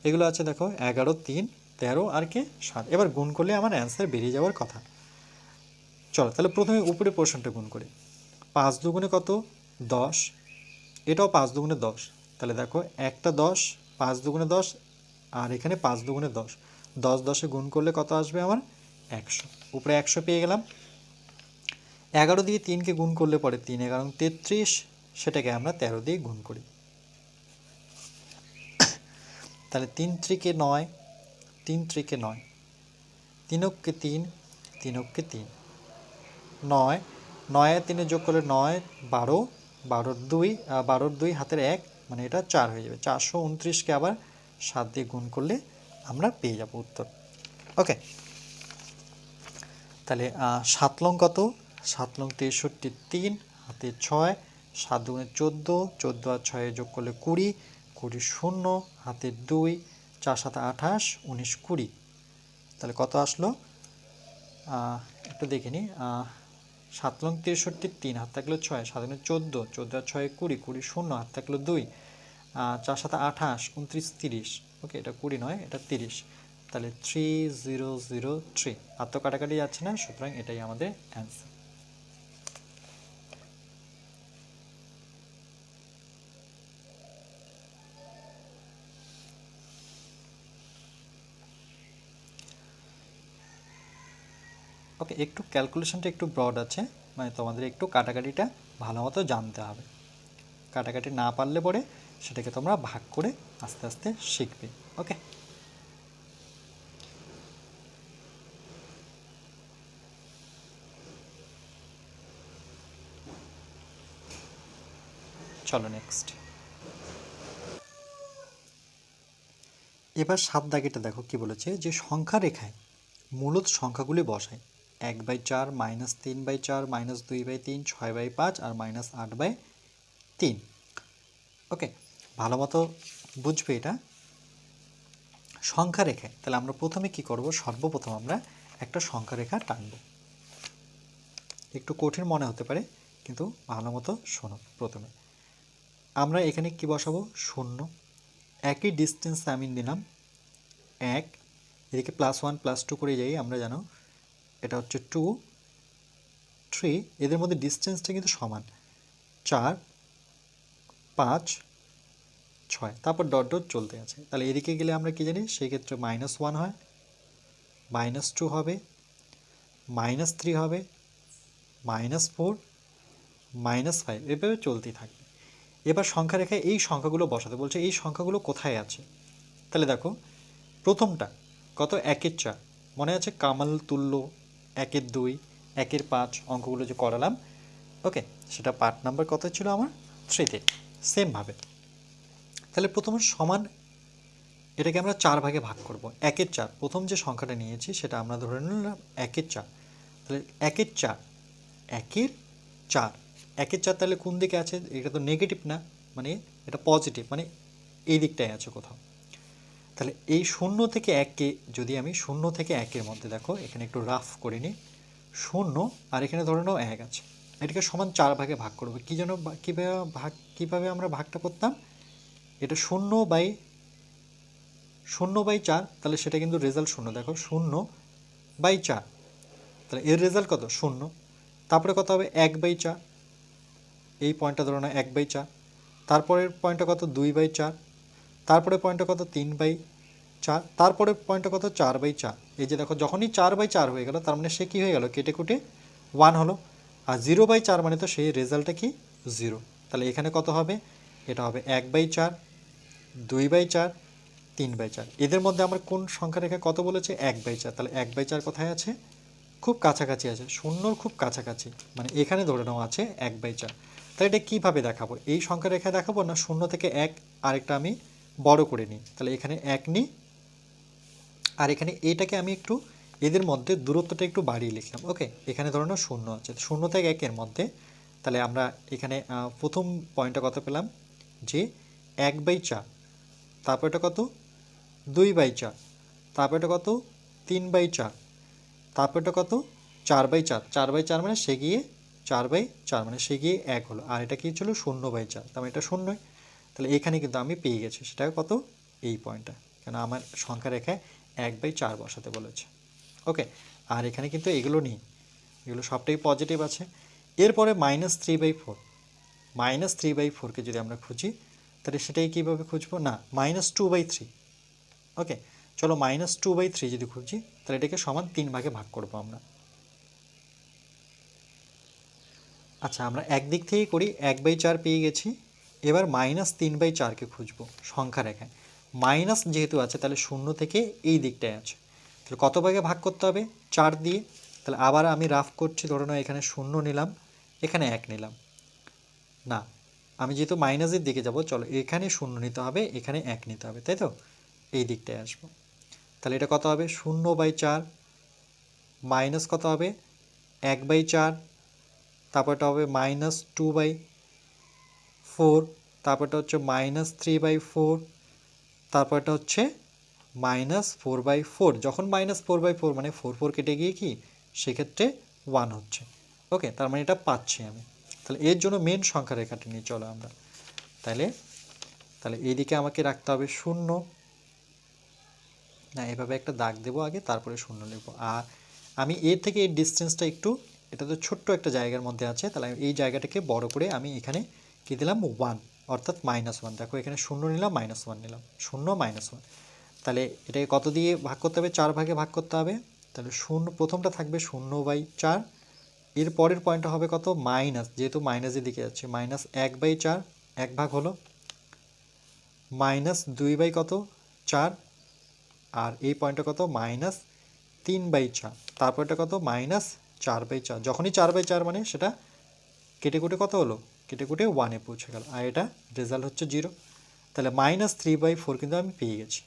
এগুলো আছে দেখো 11 3 13 আর কে 7। এবার গুণ করলে আমার অ্যান্সার বেরিয়ে যাওয়ার কথা। চলো তাহলে প্রথমে উপরে পোর্শনটা গুণ করি। 5 দুগুণে কত 10, এটাও 5 দুগুণে 10। তাহলে দেখো একটা 10, 5 দুগুণে 10, আর এখানে 5 দুগুণে 10, 10 10-এ গুণ করলে কত আসবে আমার 100। উপরে 100 পেয়ে গেলাম। 11 দিয়ে 3-কে গুণ করলে পরে 3 11 33, সেটাকে আমরা 13 দিয়ে গুণ করি। তাহলে 3 3-কে 9, 3 3-কে 9, 3 কে 3, 3 কে 3, 9 9 আর 3 যোগ করলে 9, 12, 12 2 হাতের 1 মানে এটা 4 হয়ে যাবে। 429কে আবার 7 দিয়ে গুণ করলে আমরা পেয়ে যাব উত্তর। ওকে, তাহলে 7 লং কত? 7 লং 63, 3 হাতে 6, 7 দুগুণে 14, 14 আর 6 যোগ করলে 20, 20 0 হাতে 2, 4 7 28, 19 20। তাহলে কত আসলো? একটু দেখে নিই। 7 লং 63, 3 হাত থাকলো 6, 7 দুগুণে 14, 14 আর 6 20, 20 0 হাত থাকলো 2, 4 7 28, 29 30। ওকে, এটা 20 নয়, এটা 30। তাহলে 3003। আর তো কাটাকাটি যাচ্ছে না, সুতরাং এটাই আমাদের অ্যান্সার। ওকে, একটু ক্যালকুলেশনটা একটু ব্রড আছে, মানে তোমাদের একটু কাটাকাটিটা ভালো মতো জানতে হবে। কাটাকাটি না পারলে পরে সেটাকে তোমরা ভাগ করে আস্তে আস্তে শিখবে। ওকে, চলো নেক্সট। এবার 7 দাগেটা দেখো কি বলেছে, যে সংখ্যা রেখায় মূলত সংখ্যাগুলি বসায় 1/4, -3/4, -2/3, 6/5 আর -8/3। ওকে, ভালো মতো বুঝবে এটা সংখ্যা রেখায়। তাহলে আমরা প্রথমে কি করব, সর্বপ্রথম আমরা একটা সংখ্যা রেখা টানব। একটু কঠিন মনে হতে পারে, কিন্তু ভালো মতো শোনো। প্রথমে আমরা এখানে কি বসাবো, 0। একই ডিস্টেন্স আমি নিলাম 1, এদিকে +1 +2 করে যাই আমরা, জানো এটা হচ্ছে 2 3, এদের মধ্যে ডিস্টেন্সটা কিন্তু সমান, 4 5 6, তারপর ডট ডট চলতে আছে। তাহলে এদিকে গেলে আমরা কি জানি, সেই ক্ষেত্রে -1 হয়, -2 হবে, -3 হবে, -4, -5, এভাবে চলতেই থাকবে। এবার সংখ্যা রেখায় এই সংখ্যাগুলো বসাতে বলছে, এই সংখ্যাগুলো কোথায় আছে। তাহলে দেখো প্রথমটা কত, 1 এর 4, মনে আছে কামাল তুল্য, 1 এর 2, 1 এর 5 অঙ্কগুলো যে করালাম। ওকে, সেটা পার্ট নাম্বার কত ছিল আমার, 3তে। সেমভাবে তাহলে প্রথমে সমান, এটাকে আমরা 4 ভাগে ভাগ করব। 1 এর 4, প্রথম যে সংখ্যাটা নিয়েছি সেটা আমরা ধরে নিলাম 1 এর 4। তাহলে 1 এর 4, 1 এর 4, 1 এর 4 তাহলে কোন দিকে আছে, এটা তো নেগেটিভ না, মানে এটা পজিটিভ, মানে এই দিকটায় আছে কোথাও। তাহলে এই 0 থেকে 1কে যদি আমি 0 থেকে 1-এর মধ্যে, দেখো এখানে একটু রাফ করে নিই, 0 আর এখানে ধরে নাও 1 আছে, এটাকে সমান 4 ভাগে ভাগ করব। কী যেন, কীভাবে আমরা ভাগটা করতাম, এটা 0/4, তাহলে সেটা কিন্তু রেজাল্ট 0। দেখো 0/4, তাহলে এর রেজাল্ট কত, 0। তারপরে কত হবে, 1/4, এই পয়েন্টটা ধরো না 1/4, তারপরের পয়েন্টটা কত, 2/4, তারপরে পয়েন্টটা কত, 3/4, তারপরে পয়েন্টটা কত, 4/4। এই যে দেখো যখনই 4/4 হয়ে গেল, তার মানে সে কী হয়ে গেল, কেটে কুটে 1 হলো। আর 0/4 মানে তো সেই রেজাল্টটা কি, 0। তাহলে এখানে কত হবে, এটা হবে 1/4, 2/4, 3/4। এদের মধ্যে আমার কোন সংখ্যা রেখা কত বলেছে, 1/4। তাহলে 1/4 কোথায় আছে, খুব কাছাকাছি আছে, 0-র খুব কাছাকাছি, মানে এখানে ধরে নেওয়া আছে 1/4। তাহলে এটা কীভাবে দেখাবো, এই সংখ্যা রেখা দেখাবো না 0 থেকে 1, আরেকটা আমি বড় করে নিই। তাহলে এখানে 1 নিই, আর এখানে এটাকে আমি একটু, এদের মধ্যে দূরত্বটা একটু বাড়িয়ে লিখলাম। ওকে, এখানে ধরে নাও 0 আছে, 0 থেকে 1-এর মধ্যে। তাহলে আমরা এখানে প্রথম পয়েন্টটা কত পেলাম, যে 1/4, তারপর এটা কত, 2/4, তারপর এটা কত, 3/4, তারপর এটা কত, 4/4, 4/4 মানে সে গিয়ে 4/4 মানে সে গিয়ে 1 হলো, আর এটা কি ছিল, 0/4, তার মানে এটা 0। তাহলে এখানে কিন্তু আমি পেয়ে গেছি, সেটা কত, এই পয়েন্টটা, কেন আমার সংখ্যা রেখায় 1/4 বসাতে বলেছে। ওকে, আর এখানে কিন্তু এগুলো নেই, এগুলো সবটাই পজিটিভ আছে। এরপরে -3/4, -3/4কে যদি আমরা খুঁজি, তাহলে সেটাই কীভাবে খুঁজবো, না -2/3। ওকে, চলো -2/3 যদি খুঁজি, তাহলে এটাকে সমান 3 ভাগে ভাগ করবো আমরা। আচ্ছা, আমরা একদিক থেকেই করি, 1/4 পেয়ে গেছি। এবার -3/4কে খুঁজবো সংখ্যা রেখায়, মাইনাস যেহেতু আছে তাহলে 0 থেকে এই দিকটায় আছে, তাহলে কত ভাগে ভাগ করতে হবে, 4 দিয়ে। তাহলে আবার আমি রাফ করছি, ধরে নাও এখানে 0 নিলাম, এখানে 1 নিলাম না, আমি যেহেতু মাইনাসের দিকে যাব, চলো এখানে 0 নিতে হবে, এখানে 1 নিতে হবে, তাই তো? এই দিকটায় আসবো। তাহলে এটা কত হবে? 0/4 মাইনাস কত হবে? 1/4, তারপরটা হবে -2/4, তারপরটা হচ্ছে -3/4, তারপরটা হচ্ছে -4/4। যখন -4/4 মানে 4 কেটে গিয়ে কি সেক্ষেত্রে 1 হচ্ছে। ওকে, তার মানে এটা পাচ্ছি আমি। তাহলে এর জন্য মেন সংখ্যা রেখাটি নিয়ে চলো আমরা। তাহলে তাহলে এইদিকে আমাকে রাখতে হবে 0, না এভাবে একটা দাগ দেবো আগে, তারপরে 0 লিখবো। আর আমি এর থেকে এই ডিস্টেন্সটা একটু, এটা তো ছোট্ট একটা জায়গার মধ্যে আছে, তাহলে এই জায়গাটাকে বড় করে আমি এখানে কি দিলাম? 1, অর্থাৎ -1। দেখো এখানে 0 নিলাম, -1 নিলাম, 0 -1। তাহলে এটাকে কত দিয়ে ভাগ করতে হবে? 4 ভাগে ভাগ করতে হবে। তাহলে 0 প্রথমটা থাকবে 0/4, এর পরের পয়েন্টটা হবে কত? মাইনাস, যেহেতু মাইনাসের দিকে যাচ্ছে, -1/4, 1 ভাগ হলো, -2 কত? 4, আর এই পয়েন্টটা কত? -3/4, তারপরটা কত? -4/4। যখনই 4/4 মানে সেটা কেটে কুটে কত হলো? কেটে কুটে 1-এ পৌঁছে গেল, আর এটা রেজাল্ট হচ্ছে 0। তাহলে -3/4 কিন্তু আমি পেয়ে গেছি,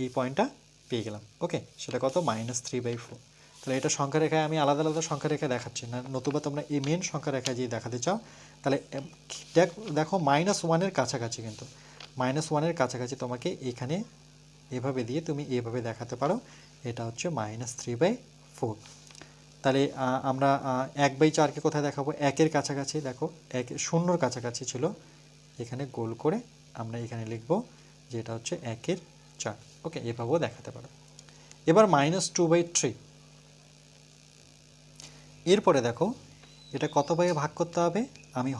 এই পয়েন্টটা পেয়ে গেলাম। ওকে, সেটা কত? -3/4। তাহলে এটা সংখ্যা রেখায় আমি আলাদা আলাদা সংখ্যা রেখায় দেখাচ্ছি না, নতুবা তোমরা এই মেন সংখ্যা রেখায় যদি দেখাতে চাও তাহলে দেখো -1-এর কাছাকাছি, কিন্তু -1-এর কাছাকাছি তোমাকে এখানে এভাবে দিয়ে তুমি এভাবে দেখাতে পারো, এটা হচ্ছে -3/4। তাহলে আমরা 1/4কে কোথায় দেখাবো? 1-এর কাছাকাছি, দেখো 0-র কাছাকাছি ছিল, এখানে গোল করে আমরা এখানে লিখব যে এটা হচ্ছে 1/4। ওকে, এভাবেও দেখাতে পারো। এবার -2/3, এরপরে দেখো এটা কত ভাগে ভাগ করতে হবে? আমি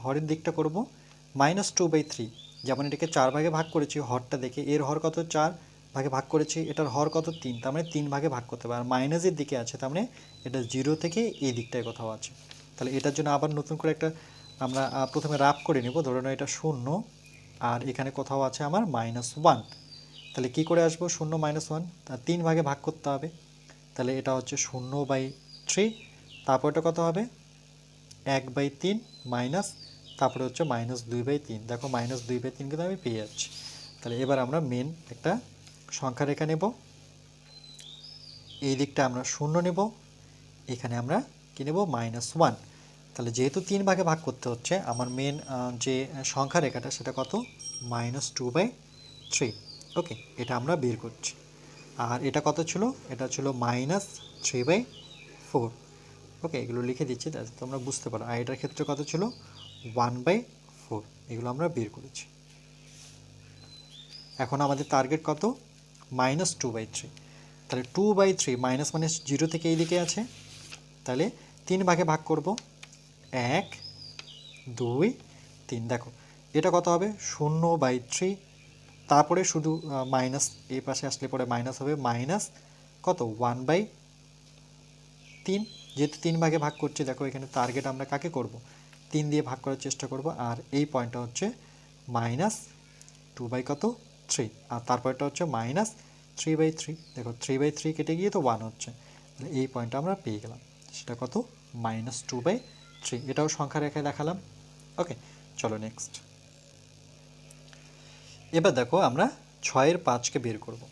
হরের দিকটা করব -2/3। যেমন এটাকে 4 ভাগে ভাগ করেছি হরটা দেখে, এর হর কত? 4 ভাগে ভাগ করেছি, এটার হর কত? 3, তার মানে 3 ভাগে ভাগ করতে হবে। আর মাইনাসের দিকে আছে, তার মানে এটা 0 থেকে এই দিকটায় কোথাও আছে। তাহলে এটার জন্য আবার নতুন করে একটা আমরা প্রথমে রাফ করে নিব, ধরে নাও এটা 0, আর এখানে কোথাও আছে আমার -1। তাহলে কি করে আসবো 0 -1? 3 ভাগে ভাগ করতে হবে, তাহলে এটা হচ্ছে 0/3, তারপরটা কত হবে? 1/3 মাইনাস, তারপরে হচ্ছে -2/3। দেখো -2/3 কিন্তু আমি পেয়ে যাচ্ছি। তাহলে এবার আমরা মেন একটা সংখ্যা রেখা নেব, এই দিকটা আমরা 0 নেব, এখানে আমরা কি নেব? -1। তাহলে যেহেতু 3 ভাগে ভাগ করতে হচ্ছে, আমার মেন যে সংখ্যা রেখাটা সেটা কত? -2/3। ওকে, এটা আমরা বের করছি। আর এটা কত ছিল? এটা ছিল -3/4। ওকে, এগুলো লিখে দিচ্ছি যাতে তোমরা বুঝতে পারো। আর এটার ক্ষেত্রে কত ছিল? 1/4। এগুলো আমরা বের করেছি। এখন আমাদের টার্গেট কত? -2/3। তাহলে 2/3 মাইনাস মানে 0 থেকে এই দিকে আছে, তাহলে 3 ভাগে ভাগ করব, 1 2 3। দেখো এটা কত হবে? 0/3, তারপরে শুধু মাইনাস এই পাশে আসলে পরে মাইনাস হবে, মাইনাস কত? 1/3। যেহেতু 3 ভাগে ভাগ করছি, দেখো এখানে টার্গেট আমরা কাকে করব? 3 দিয়ে ভাগ করার চেষ্টা করব। আর এই পয়েন্টটা হচ্ছে -2/3, আর তারপরটা হচ্ছে -3/3। দেখো 3/3 কেটে গিয়ে তো 1 হচ্ছে, তাহলে এই পয়েন্টটা আমরা পেয়ে গেলাম। সেটা কত? -2/3। এটাও সংখ্যা রেখায় দেখালাম। ওকে, চলো নেক্সট। এবার দেখো আমরা 6-5কে বের করব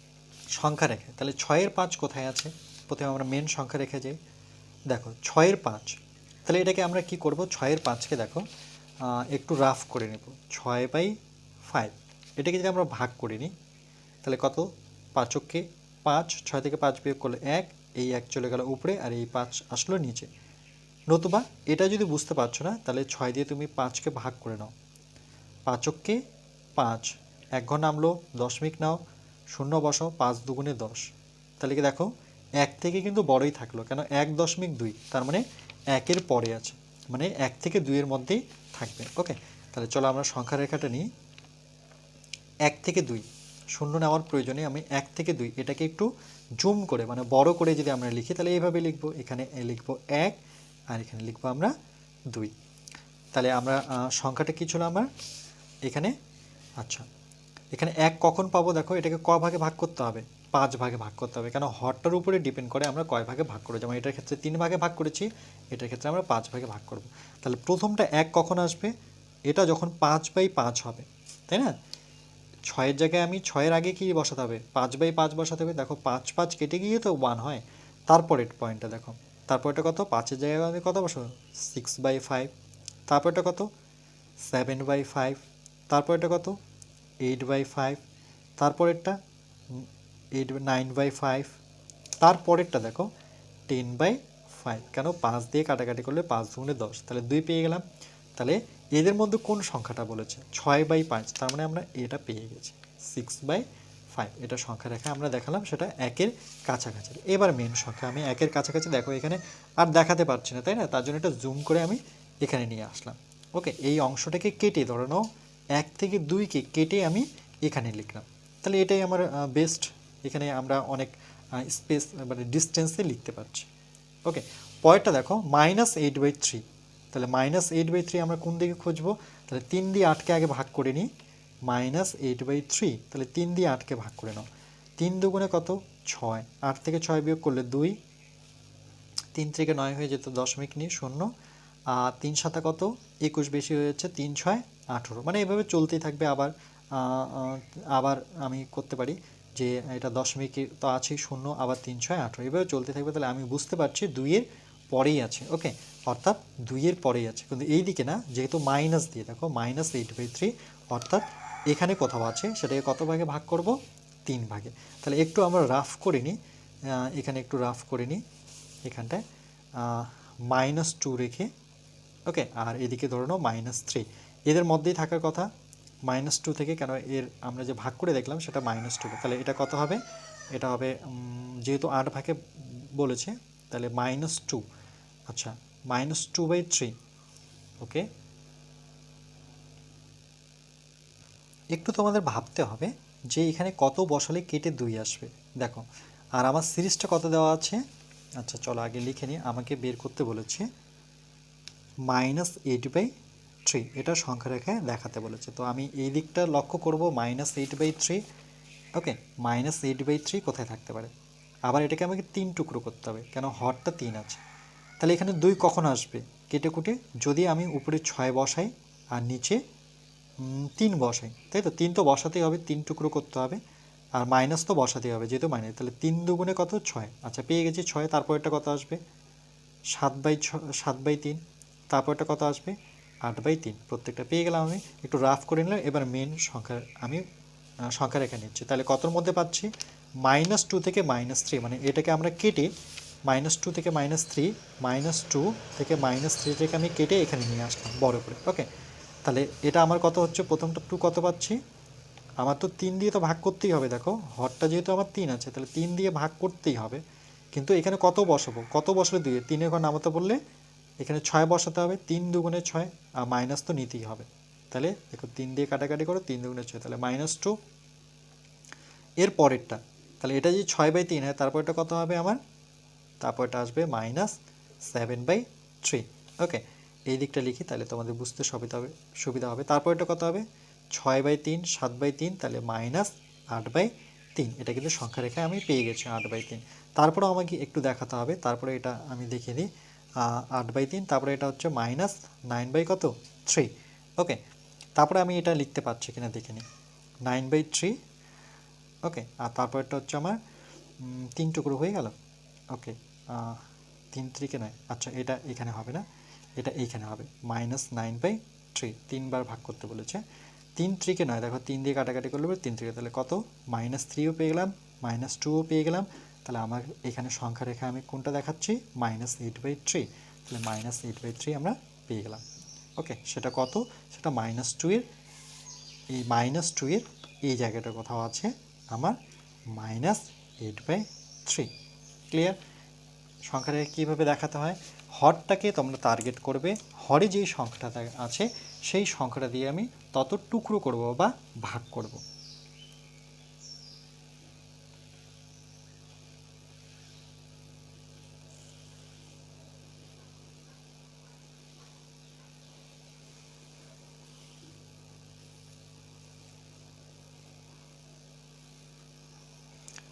সংখ্যা রেখে। তাহলে 6-5 কোথায় আছে? প্রথমে আমরা মেন সংখ্যা রেখে যাই। দেখো 6-5, তাহলে এটাকে আমরা কি করব? 6-5কে দেখো একটু রাফ করে নেব, 6/5। এটাকে যদি আমরা ভাগ করে নিই তাহলে কত? 5কে 5, 6 থেকে 5 বিয়োগ করলে 1, এই 1 চলে গেল উপরে, আর এই 5 আসলো নিচে। নতুবা এটা যদি বুঝতে পারছো না, তাহলে 6 দিয়ে তুমি 5কে ভাগ করে নাও, 5কে 5, 1 ঘর নামলো, দশমিক নাও, 0 বসাও, 5 দুগুণে 10। তাহলে কি দেখো 1 থেকে কিন্তু বড়ই থাকলো, কেন? 1.2, তার মানে 1-এর পরে আছে, মানে 1 থেকে 2-এর মধ্যেই থাকবে। ওকে, তাহলে চলো আমরা সংখ্যা রেখাটা নিই। 1 থেকে 2, 0 নেওয়ার প্রয়োজনে আমি 1 থেকে 2 এটাকে একটু জুম করে মানে বড় করে যদি আমরা লিখি, তাহলে এইভাবে লিখবো, এখানে লিখবো 1, আর এখানে লিখবো আমরা 2। তাহলে আমরা সংখ্যাটা কী ছিল আমার এখানে? আচ্ছা, এখানে 1 কখন পাবো? দেখো এটাকে ক ভাগে ভাগ করতে হবে? 5 ভাগে ভাগ করতে হবে, কেন হরটার উপরে ডিপেন্ড করে আমরা কয় ভাগে ভাগ করবো। যেমন এটার ক্ষেত্রে 3 ভাগে ভাগ করেছি, এটার ক্ষেত্রে আমরা 5 ভাগে ভাগ করব। তাহলে প্রথমটা 1 কখন আসবে, এটা যখন 5/5 হবে, তাই না? 6-এর জায়গায় আমি 6-এর আগে কি বসাতে হবে, 5/5 বসাতে হবে। দেখো 5 কেটে গিয়ে তো 1 হয়। তারপরের পয়েন্টটা দেখো, তারপরটা কত, 5-এর জায়গায় আমি কত বসাবো, 6/5। তারপরটা কত, 7/5। তারপরটা কত, 8/5। তারপরেরটা 9/5। তারপরেরটা দেখো 10/5। কেন, 5 দিয়ে কাটাকাটি করলে 5×10, তাহলে 2 পেয়ে গেলাম। তাহলে এদের মধ্যে কোন সংখ্যাটা বলেছে, 6/5, তার মানে আমরা এটা পেয়ে গেছি 6/5। এটা সংখ্যা রেখা আমরা দেখালাম, সেটা 1-এর কাছাকাছি। এবার মেন সংখ্যা আমি 1-এর কাছাকাছি, দেখো এখানে আর দেখাতে পারছি না, তাই না? তার জন্য এটা জুম করে আমি এখানে নিয়ে আসলাম। ওকে, এই অংশটাকে কেটে, ধরে নাও 1 থেকে 2কে কেটে আমি এখানে লিখলাম, তাহলে এটাই আমার বেস্ট। এখানে আমরা অনেক স্পেস মানে ডিস্টেন্সে লিখতে পারছি। ওকে, পরেরটা দেখো -8/3। তাহলে -8/3 আমরা কোন দিকে খুঁজবো, তাহলে 3 দিয়ে 8কে আগে ভাগ করে নিই। -8/3, তাহলে 3 দিয়ে 8কে ভাগ করে নাও। 3 দুগুণে কত, 6। 8 থেকে 6 বিয়োগ করলে 2। 3 থেকে 9 হয়ে যেত, দশমিক নিয়ে 0। আর 3 7 কত, 21 বেশি হয়ে যাচ্ছে, 3 6 18। মানে এভাবে চলতেই থাকবে। আবার আবার আমি করতে পারি যে এটা দশমিকে তো আছেই 0, আবার 3 6 18, এভাবে চলতে থাকবে। তাহলে আমি বুঝতে পারছি 2-এর পরেই আছে। ওকে, অর্থাৎ 2-এর পরেই আছে, কিন্তু এই দিকে না, যেহেতু মাইনাস দিয়ে, দেখো -8/3, অর্থাৎ এখানে কোথাও আছে। সেটাকে কত ভাগে ভাগ করব, 3 ভাগে। তাহলে একটু আমরা রাফ করে নিই, এখানে একটু রাফ করে নিই, এখানটায় -2 রেখে। ওকে, আর এদিকে ধরে নাও -3, এদের মধ্যেই থাকার কথা। -2 থেকে, কেন এর আমরা যে ভাগ করে দেখলাম সেটা -2, তাহলে এটা কত হবে, এটা হবে যেহেতু 8 ভাগে বলেছে, তাহলে -2। আচ্ছা, -2/3। ওকে, একটু তোমাদের ভাবতে হবে যে এখানে কত বসালে কেটে 2 আসবে। দেখো, আর আমার সিরিজটা কত দেওয়া আছে। আচ্ছা চলো আগে লিখে নিই, আমাকে বের করতে বলেছে -8/3, এটা সংখ্যা রেখায় দেখাতে বলেছে। তো আমি এই দিকটা লক্ষ্য করব, -8/3। ওকে, -8/3 কোথায় থাকতে পারে। আবার এটাকে আমাকে 3 টুকরো করতে হবে, কেন হরটা 3 আছে। তাহলে এখানে 2 কখন আসবে, কেটে কুটে, যদি আমি উপরে 6 বসাই আর নিচে 3 বসাই, তাই তো। 3 তো বসাতেই হবে, 3 টুকরো করতে হবে, আর মাইনাস তো বসাতেই হবে যেহেতু মাইনাস। তাহলে 3 দুগুণে কত, 6। আচ্ছা পেয়ে গেছি 6। তারপর এটা কত আসবে, 7/3। তারপর এটা কত আসবে, 8/3। প্রত্যেকটা পেয়ে গেলাম আমি, একটু রাফ করে নিলাম। এবার মেন সংখ্যা আমি সংখ্যা রেখে নিচ্ছি। তাহলে কতর মধ্যে পাচ্ছি, -2 থেকে -3, মানে এটাকে আমরা কেটে -2 থেকে -3, -2 থেকে -3 থেকে আমি কেটে এখানে নিয়ে আসলাম বড় করে। ওকে, তাহলে এটা আমার কত হচ্ছে, প্রথমটা 2 কত পাচ্ছি, আমার তো 3 দিয়ে তো ভাগ করতেই হবে। দেখো হরটা যেহেতু আমার 3 আছে, তাহলে 3 দিয়ে ভাগ করতেই হবে। কিন্তু এখানে কত বসাবো, কত বসলে 2, 3 ঘর নামাতে বললে এখানে 6 বসাতে হবে। 3 দুগুণে 6, আর মাইনাস তো নিতেই হবে। তাহলে দেখো 3 দিয়ে কাটাকাটি করো, 3 দুগুণে 6, তাহলে -2। এর পরেরটা, তাহলে এটা যদি 6/3 হয়, তারপর এটা কত হবে আমার, তারপর এটা আসবে -7/3। ওকে, এই দিকটা লিখি, তাহলে তোমাদের বুঝতে সুবিধা হবে। তারপর এটা কত হবে, 6/3, 7/3, তাহলে -8/3। এটা কিন্তু সংখ্যা রেখায় আমি পেয়ে গেছি 8/3। তারপরেও আমাকে একটু দেখাতে হবে, তারপরে এটা আমি দেখিয়ে দিই, 8/3। তারপরে এটা হচ্ছে -9/3। ওকে, তারপরে আমি এটা লিখতে পারছি কিনা দেখে নিই, 9/3। ওকে, আর তারপরটা হচ্ছে আমার 3 টুকরো হয়ে গেল। ওকে, 3 3-কে 9। আচ্ছা এটা এখানে হবে না, এটা এইখানে হবে, -9/3। 3বার ভাগ করতে বলেছে। 3 3-কে 9, দেখো 3 দিয়ে কাটাকাটি করলে 3 3-কে, তাহলে কত, -3ও পেয়ে গেলাম, -2ও পেয়ে গেলাম। তাহলে আমার এখানে সংখ্যা রেখা আমি কোনটা দেখাচ্ছি, -8/3। তাহলে -8/3 আমরা পেয়ে গেলাম। ওকে, সেটা কত, সেটা -2 এর, এই -2 এর এই জায়গাটা কোথাও আছে আমার -8/3। ক্লিয়ার। সংখ্যাটাকে কীভাবে দেখাতে হয়, হরটাকে তোমরা টার্গেট করবে, হরে যেই সংখ্যাটা আছে সেই সংখ্যাটা দিয়ে আমি তত টুকরো করব বা ভাগ করব।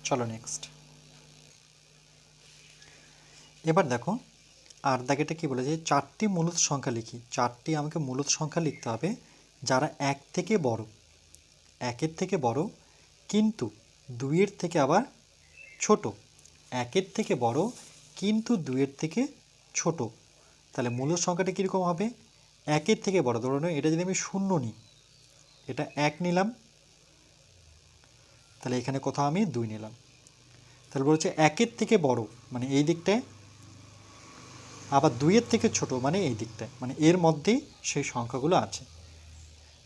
চলো নেক্সট। এবার দেখো আর দাগেটা কি বলেছে, 4টি মূলদ সংখ্যা লিখি। 4টি আমাকে মূলদ সংখ্যা লিখতে হবে যারা 1 থেকে বড়, 1-এর থেকে বড় কিন্তু 2-এর থেকে আবার ছোট। 1-এর থেকে বড় কিন্তু 2-এর থেকে ছোট। তাহলে মূলদ সংখ্যাটা কীরকম হবে, 1-এর থেকে বড়। ধরুন এটা যদি আমি 0 নিই, এটা 1 নিলাম, তাহলে এখানে কোথাও আমি 2 নিলাম। তাহলে বলছে 1-এর থেকে বড় মানে এই দিকটায়, আবার 2-এর থেকে ছোট মানে এই দিকটায়, মানে এর মধ্যেই সেই সংখ্যাগুলো আছে।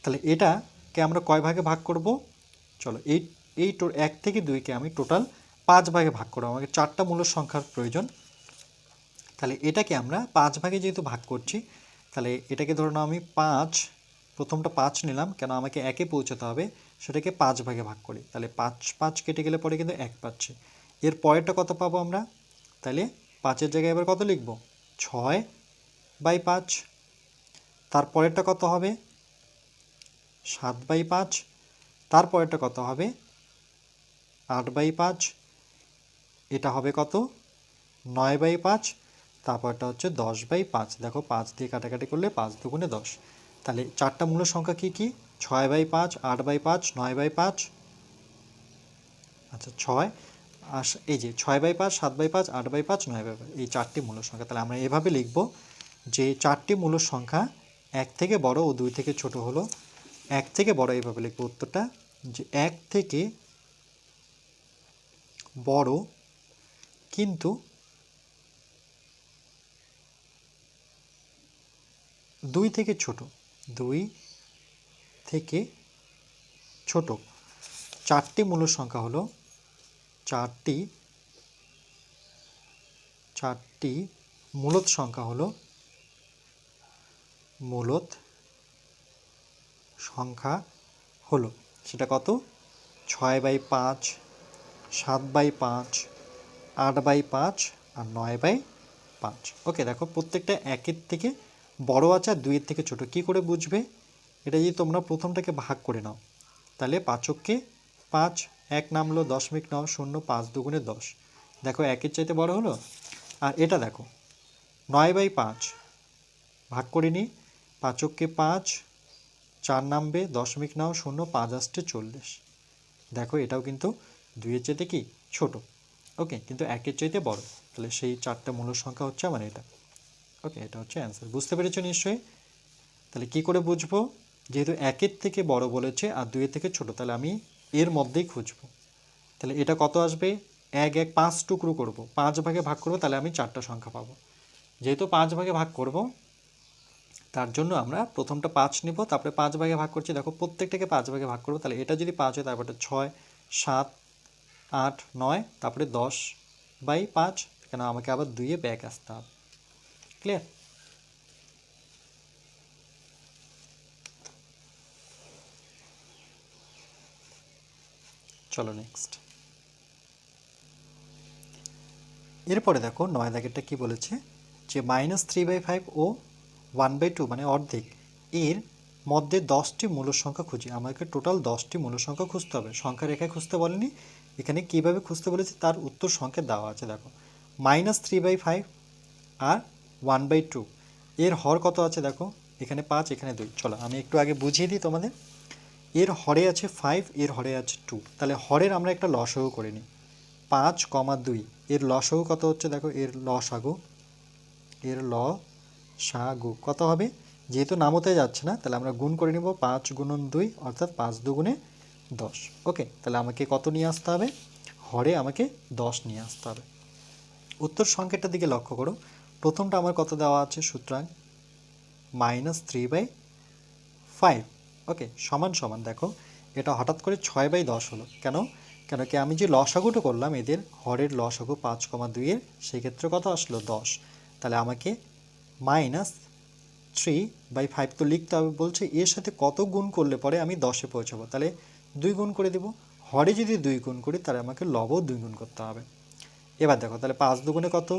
তাহলে এটাকে আমরা কয় ভাগে ভাগ করব, চলো এই 1 থেকে 2কে আমি টোটাল 5 ভাগে ভাগ করব। আমাকে 4টা মূলদ সংখ্যার প্রয়োজন। তাহলে এটাকে আমরা 5 ভাগে যেহেতু ভাগ করছি, তাহলে এটাকে ধরুন আমি 5, প্রথমটা 5 নিলাম, কেন আমাকে 1-এ পৌঁছাতে হবে, সেটাকে 5 ভাগে ভাগ করি। তাহলে 5 কেটে গেলে পরে কিন্তু 1 পাচ্ছি। এর পরেরটা কত পাবো আমরা, তাহলে 5-এর জায়গায় এবার কত লিখব, 6/5। তারপরেরটা কত হবে, 7/5। তারপরেরটা কত হবে, 8/5। এটা হবে কত, 9/5। তারপরটা হচ্ছে 10/5। দেখো 5 দিয়ে কাটাকাটি করলে 5 দুগুণে 10। তাহলে 4টা মূল সংখ্যা কী কী, 6/5, 8/5, 9/5। আচ্ছা 6 আর এই যে 6/5, 7/5, 8/5, 9/5, এই 4টি মূল সংখ্যা। তাহলে আমরা এভাবে লিখব যে 4টি মূল সংখ্যা 1 থেকে বড় ও 2 থেকে ছোট হলো। 1 থেকে বড় এইভাবে লিখব উত্তরটা, যে 1 থেকে বড় কিন্তু 2 থেকে ছোট, 2 থেকে ছোট। 4টি মূল সংখ্যা হলো, 4টি মূলদ সংখ্যা হলো, মূলদ সংখ্যা হলো সেটা কত, 6/5, 7/5, 8/5 আর 9/5। ওকে, দেখো প্রত্যেকটা 1-এর থেকে বড় আছে আর 2-এর থেকে ছোট। কি করে বুঝবে, এটা যদি তোমরা প্রথমটাকে ভাগ করে নাও, তাহলে 5-কে 5, 1 নামলো, দশমিক নাও 0, 5 দুগুণে 10। দেখো 1-এর চাইতে বড় হলো। আর এটা দেখো 9/5 ভাগ করে নিই, 5-কে 5, 4 নামবে, দশমিক নাও 0, 5 আসছে 40। দেখো এটাও কিন্তু 2-এর চাইতে কি ছোট, ওকে, কিন্তু 1-এর চাইতে বড়। তাহলে সেই 4টা মূল সংখ্যা হচ্ছে আমার এটা। ওকে, এটা হচ্ছে অ্যান্সার। বুঝতে পেরেছো নিশ্চয়ই। তাহলে কি করে বুঝবো, যেহেতু 1-এর থেকে বড় বলেছে আর 2-এর থেকে ছোট, তাহলে আমি এর মধ্যেই খুঁজবো। তাহলে এটা কত আসবে, 1 1 5 টুকরো করব, 5 ভাগে ভাগ করব, তাহলে আমি 4টা সংখ্যা পাবো। যেহেতু 5 ভাগে ভাগ করব, তার জন্য আমরা প্রথমটা 5 নেব, তারপরে 5 ভাগে ভাগ করছি। দেখো প্রত্যেকটাকে 5 ভাগে ভাগ করবো, তাহলে এটা যদি 5 হয়, তারপরে 6, 7, 8, 9, তারপরে 10/5, কেন আমাকে আবার 2-এ ব্যাক আসতে হবে। ক্লিয়ার। চলো নেক্সট। এরপরে দেখো 9 দাগেরটা কি বলেছে, যে -3/5 ও 1/2 মানে অর্ধেক এর মধ্যে 10টি মূল সংখ্যা খুঁজি। আমাকে টোটাল 10টি মূল সংখ্যা খুঁজতে হবে। সংখ্যা রেখায় খুঁজতে বলেনি, এখানে কিভাবে খুঁজতে বলেছে তার উত্তর সংখ্যা দেওয়া আছে। দেখো -3/5 আর 1/2 এর হর কত আছে, দেখো এখানে 5, এখানে 2। চলো আমি একটু আগে বুঝিয়ে দিই তোমাদের। এর হরে আছে 5, এর হরে আছে 2। তাহলে হরের আমরা একটা লসাগু করে নিই, 5,2। এর লসাগু কত হচ্ছে, দেখো এর লসাগু কত হবে, যেহেতু নামতে যাচ্ছে না, তাহলে আমরা গুণ করে নিব, 5 গুণন 2 অর্থাৎ 5 দুগুণে 10। ওকে, তাহলে আমাকে কত নিয়ে আসতে হবে, হরে আমাকে 10 নিয়ে আসতে হবে। উত্তর সংখ্যাটার দিকে লক্ষ্য করো, প্রথমটা আমার কত দেওয়া আছে, সুতরাং -3/5। ওকে, সমান সমান, দেখো এটা হঠাৎ করে 6/10 হলো কেন, কেন কি আমি যে লসাগুটা করলাম এদের হরের লসাগু 5,2 এর, সেই ক্ষেত্রে কত আসলো 10। তাহলে আমাকে -3/5 তো লিখতে হবে। বলছে এর সাথে কত গুণ করলে পরে আমি 10-এ পৌঁছাবো, তাহলে 2 গুণ করে দেব। হরে যদি 2 গুণ করি, তাহলে আমাকে লবেও 2 গুণ করতে হবে। এবার দেখো তাহলে 5 দুগুণে কত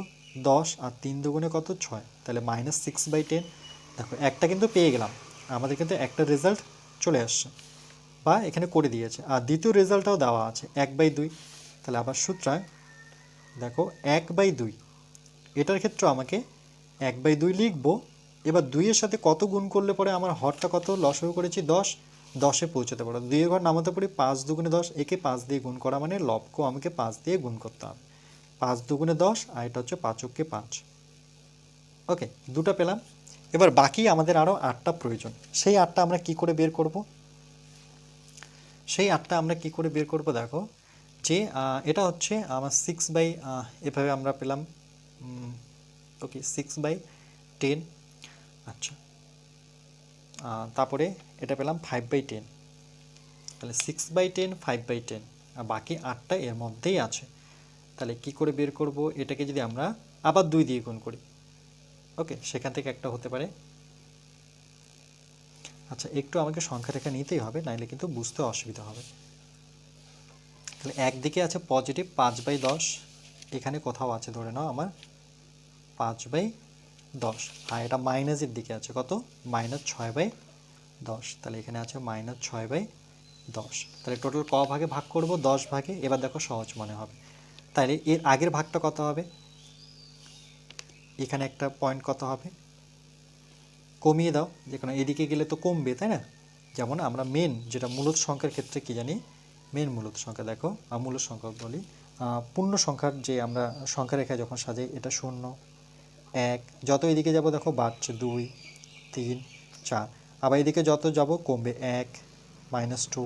10 আর 3 দুগুণে কত 6, তাহলে -6/10। দেখো একটা কিন্তু পেয়ে গেলাম, আমাদের কিন্তু একটা রেজাল্ট চলে আসছে বা এখানে করে দিয়েছে। আর দ্বিতীয় রেজাল্টটাও দেওয়া আছে 1/2। তাহলে আবার সুতরাং দেখো 1/2, এটার ক্ষেত্রে আমাকে 1/2 লিখবো। এবার 2-এর সাথে কত গুণ করলে পরে আমার হরটা কত, লসাগু করেছি 10, 10-এ পৌঁছাতে পারো, 2-এর ঘর নামাতে পারি 5 দুগুণে 10, একে 5 দিয়ে গুণ করা মানে লবকে আমাকে 5 দিয়ে গুণ করতে হবে, 5 দুগুণে 10, আর এটা হচ্ছে 5 × 5। ওকে, দুটো পেলাম। এবার বাকি আমাদের আরও 8টা প্রয়োজন, সেই 8টা আমরা কি করে বের করব? দেখো যে এটা হচ্ছে আমার 6/, এভাবে আমরা পেলাম, ওকে 6/10। আচ্ছা, তারপরে এটা পেলাম 5/10, তাহলে 6/10, 5/10, আর বাকি 8টা এর মধ্যেই আছে। তাহলে কি করে বের করব? এটাকে যদি আমরা আবার 2 দিয়ে গুণ করি, ওকে, সেখান থেকে একটা হতে পারে। আচ্ছা, একটু আমাকে সংখ্যা রেখা নিতেই হবে, নাইলে কিন্তু বুঝতে অসুবিধা হবে। তাহলে একদিকে আছে পজিটিভ 5/10, এখানে কোথাও আছে ধরে নাও আমার 5/10, আর এটা মাইনাসের দিকে আছে কত, -6/10, তাহলে এখানে আছে -6/10। তাহলে টোটাল ক ভাগে ভাগ করব? 10 ভাগে। এবার দেখো সহজ মনে হবে, তাহলে এর আগের ভাগটা কত হবে? এখানে একটা পয়েন্ট কত হবে? কমিয়ে দাও, যে কোনো এদিকে গেলে তো কমবে, তাই না? যেমন আমরা মেন যেটা মূলত সংখ্যার ক্ষেত্রে কি জানি, মেন মূলত সংখ্যা দেখো, মূলত সংখ্যা বলি, পূর্ণ সংখ্যার যে আমরা সংখ্যা রেখায় যখন সাজাই, এটা 0, 1, যত এদিকে যাব দেখো বাড়ছে 2, 3, 4, আবার এদিকে যত যাব কমবে 1, -2,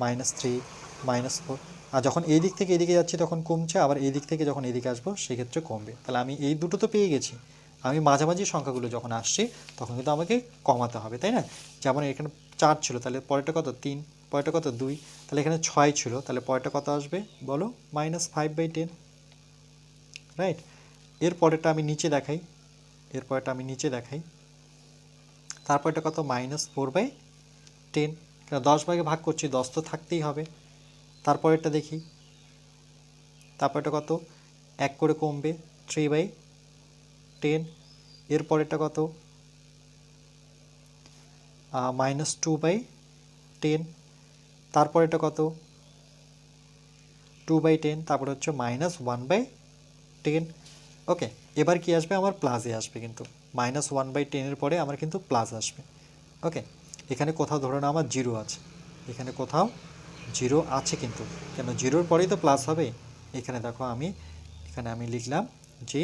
-3, -4, আর যখন এই দিক থেকে এদিকে যাচ্ছি তখন কমছে, আবার এই দিক থেকে যখন এদিকে আসবো সেক্ষেত্রে কমবে। তাহলে আমি এই দুটো তো পেয়ে গেছি, আমি মাঝামাঝি সংখ্যাগুলো যখন আসছি তখন কিন্তু আমাকে কমাতে হবে, তাই না? যেমন এখানে 4 ছিল, তাহলে পরেরটা কত, 3, পরেরটা কত, 2, তাহলে এখানে 6 ছিল, তাহলে পরেরটা কত আসবে বলো, -5/10, রাইট? এর পরেরটা আমি নিচে দেখাই, তারপরটা কত, -4/10, 10 ভাগে ভাগ করছি, 10 তো থাকতেই হবে। তারপরেরটা দেখি, তারপরটা কত, 1 করে কমবে, 3/10, এর পরেরটা কত, -2/10, তারপরেরটা কত, 2/10, তারপরে হচ্ছে -1/10। ওকে, এবার কি আসবে আমার, প্লাসে আসবে, কিন্তু -1/10 এর পরে আমার কিন্তু প্লাস আসবে। ওকে, এখানে কোথাও ধরে নাও আমার 0 আছে, এখানে কোথাও 0 আছে, কিন্তু কেন 0-র পরেই তো প্লাস হবে। এখানে দেখো এখানে আমি লিখলাম যে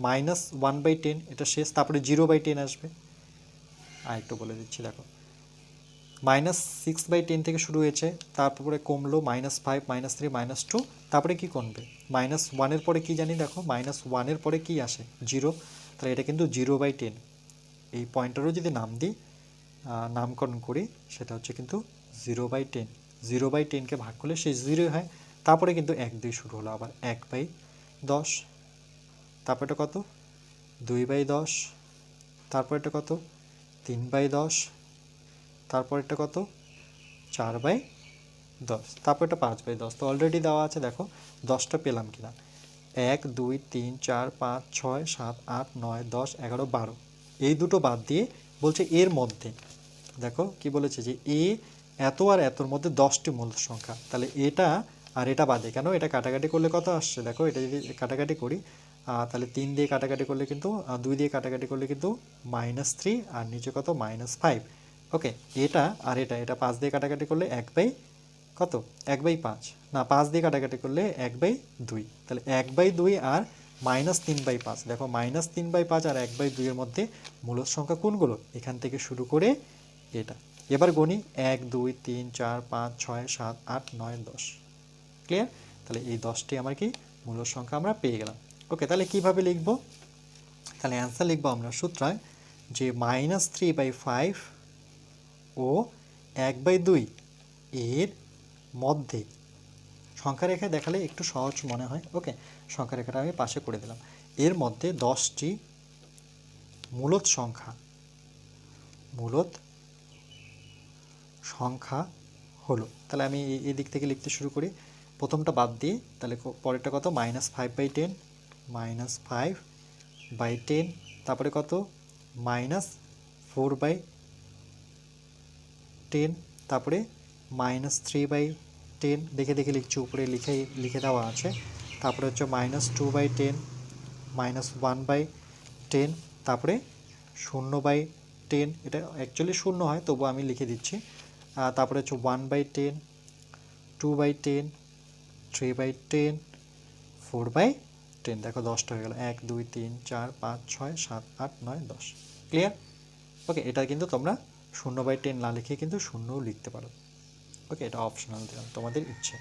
-1/10, এটা শেষ, তারপরে 0/10 আসবে। আর একটু বলে দিচ্ছি, দেখো -6/10 থেকে শুরু হয়েছে, তারপরে কমলো -5, -3, -2, তারপরে কি কমবে, -1-এর পরে কি জানি, দেখো -1-এর পরে কি আসে, 0, তাহলে এটা কিন্তু 0/10। এই পয়েন্টারও যদি নাম দিই, নামকরণ করি, সেটা হচ্ছে কিন্তু 0/10। 0/10কে ভাগ করলে সেই 0 হয়, তারপরে কিন্তু 1 দিয়ে শুরু হলো, আবার 1/10, তারপরে কত, 2/10, তারপরেটা কত, 3/10, তারপরেরটা কত, 4/10, তারপরটা 5/10। তো অলরেডি দেওয়া আছে, দেখো 10টা পেলাম কিনা, 1, 2, 3, 4, 5, 6, 7, 8, 9, 10, 11, 12, এই দুটো বাদ দিয়ে বলছে এর মধ্যে, দেখো কি বলেছে যে এত আর এতর মধ্যে 10টি মূল সংখ্যা, তাহলে এটা আর এটা বাদে, কেন এটা কাটাকাটি করলে কত আসছে, দেখো এটা যদি কাটাকাটি করি, তাহলে 3 দিয়ে কাটাকাটি করলে কিন্তু, 2 দিয়ে কাটাকাটি করলে কিন্তু -3, আর নিচে কত, -5। ওকে, এটা আর এটা 5 দিয়ে কাটাকাটি করলে কত, 1/5, না 5 দিয়ে কাটাকাটি করলে 1/2, তাহলে 1/2 আর -3/5, দেখো -3/5 আর 1/2 এর মধ্যে মূলদ সংখ্যা কোনগুলো, এখান থেকে শুরু করে এটা। এবার গণি, 1, 2, 3, 4, 5, 6, 7, 8, 9, 10, ক্লিয়ার? তাহলে এই 10টি আমার কি মূলদ সংখ্যা আমরা পেয়ে গেলাম। ওকে, তাহলে কিভাবে লিখব? তাহলে অ্যান্সার লিখব আমরা সুতরাং যে -3/5 ও 1/2 এর মধ্যে, সংখ্যা রেখায় দেখালে একটু সহজ মনে হয়। ওকে, সংখ্যা রেখাটা আমি পাশে করে দিলাম, এর মধ্যে 10টি মূলদ সংখ্যা হলো। তাহলে আমি এই দিক থেকে লিখতে শুরু করি, প্রথমটা বাদ দিয়ে, তাহলে পরেরটা কত, -5/10, -5/10, তারপরে কত, -4/10, তারপরে -3/10, 10 দেখে দেখে লিখছি, উপরে লিখে দেওয়া আছে। তারপরে হচ্ছে -2/10, -1/10, তারপরে 0/10, এটা অ্যাকচুয়ালি 0 হয়, তবু আমি লিখে দিচ্ছি। তারপরে হচ্ছে 1/10, 2/10, 3/10, 4/10। দেখো 10টা হয়ে গেল, 1 2 3 4 5 6 7 8 9 10। ক্লিয়ার? ওকে, এটা কিন্তু তোমরা 0/10 না লিখে কিন্তু 0ও লিখতে পারো। ওকে, এটা অপশনাল দিলাম, তোমাদের ইচ্ছে।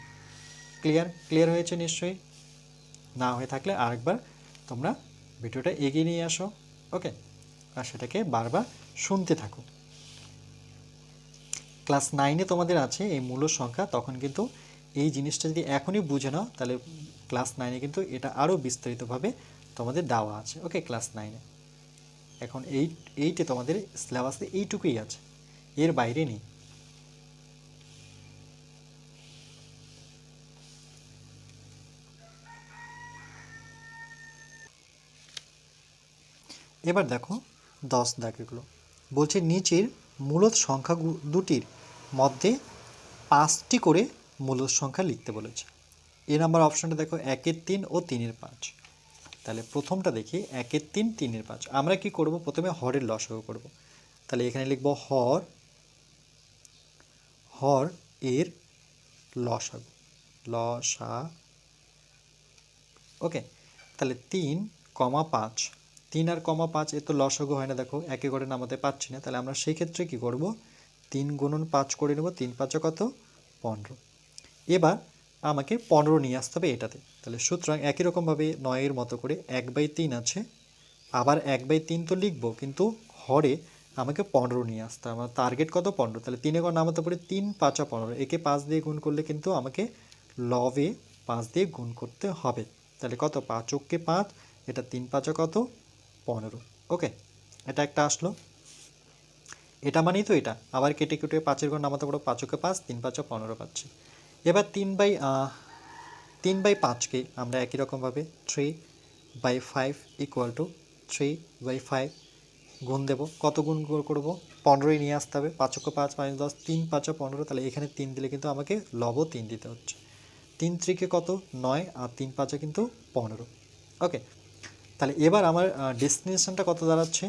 ক্লিয়ার হয়েছে নিশ্চয়ই? না হয়ে থাকলে আরেকবার তোমরা ভিডিওটা এগিয়ে নিয়ে আসো। ওকে, আর সেটাকে বারবার শুনতে থাকো। ক্লাস 9-এ তোমাদের আছে এই মূল সংখ্যা, তখন কিন্তু এই জিনিসটা যদি এখনই বুঝে নাও তাহলে ক্লাস 9-এ কিন্তু এটা আরও বিস্তারিতভাবে তোমাদের দেওয়া আছে। ওকে, ক্লাস 9-এ। এখন 8-এ তোমাদের সিলেবাসে এইটুকুই আছে, এর বাইরে নেই। এবার দেখো 10 দাগেগুলো বলছে নিচের মূলদ সংখ্যা দুটির মধ্যে 5টি করে মূলদ সংখ্যা লিখতে বলেছে। এ নাম্বার অপশনটা দেখো 1-এর 3 ও 3-এর 5। তাহলে প্রথমটা দেখি 1-এর 3, 3-এর 5। আমরা কি করব, প্রথমে হরের লসাগু করব। তাহলে এখানে লিখব হর এর লসাগু। ওকে, তাহলে 3,5, 3 আর 5 এর তো লসাগু হয় না, দেখো একে করে নামাতে পারছি না। তাহলে আমরা সেই ক্ষেত্রে কি করব, 3 গুণন 5 করে নেব। 3 5 কত, 15। এবার আমাকে 15 নিয়ে আসতে হবে এটাতে। তাহলে সুতরাং একই রকমভাবে 9-এর মতো করে 1/3 আছে, আবার 1/3 তো লিখবো, কিন্তু হরে আমাকে 15 নিয়ে আসতে হবে। আমার টার্গেট কত, 15। তাহলে 3-এ করে নামাতে পারি, 3 5 15। একে 5 দিয়ে গুণ করলে কিন্তু আমাকে লবে 5 দিয়ে গুণ করতে হবে। তাহলে কত, 5 × 5, এটা 3 5 কত, 15। ওকে, এটা একটা আসলো। এটা মানেই তো এটা আবার কেটে কেটে 5-এর ঘর নামাতে পারো, 5 × 5, 3 5 15 পাচ্ছি। এবার 3/5কে আমরা একই রকমভাবে 3/5 = 3/5 গুণ দেব। কত গুণ করব, 15ই নিয়ে আসতে হবে। 5 × 5 = 10, 3 5 15। তাহলে এখানে 3 দিলে কিন্তু আমাকে লব 3 দিতে হচ্ছে। 3 3 কত, 9, আর 3 5 কিন্তু 15। ওকে, তাহলে এবার আমার ডেস্টিনেশনটা কত দাঁড়াচ্ছে,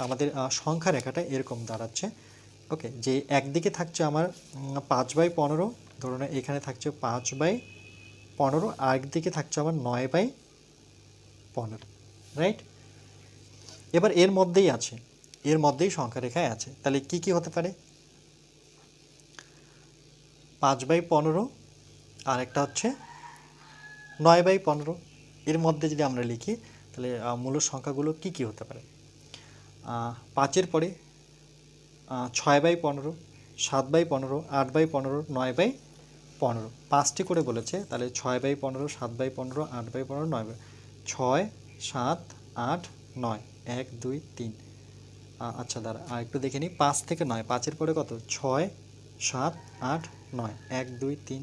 আমাদের সংখ্যা রেখাটা এরকম দাঁড়াচ্ছে। ওকে, যে একদিকে থাকছে আমার 5/15, ধরুন এখানে থাকছে 5/15, আর একদিকে থাকছে আমার 9/15। রাইট? এবার এর মধ্যেই সংখ্যা রেখায় আছে। তাহলে কি কি হতে পারে, 5/15, আর একটা হচ্ছে 9/15। এর মধ্যে যদি আমরা লিখি তাহলে মূল সংখ্যাগুলো কি কি হতে পারে, 5-এর পরে 6/15, 7/15, 8/15, 9/15। 5টি করে বলেছে, তাহলে 6/15, 7/15, 8/15, 9/15। 6 7 8 9, 1 2 3। আচ্ছা দাঁড়া, আর একটু দেখে নিই। 5 থেকে 9, 5-এর পরে কত, 6 7 8 9, 1 2 3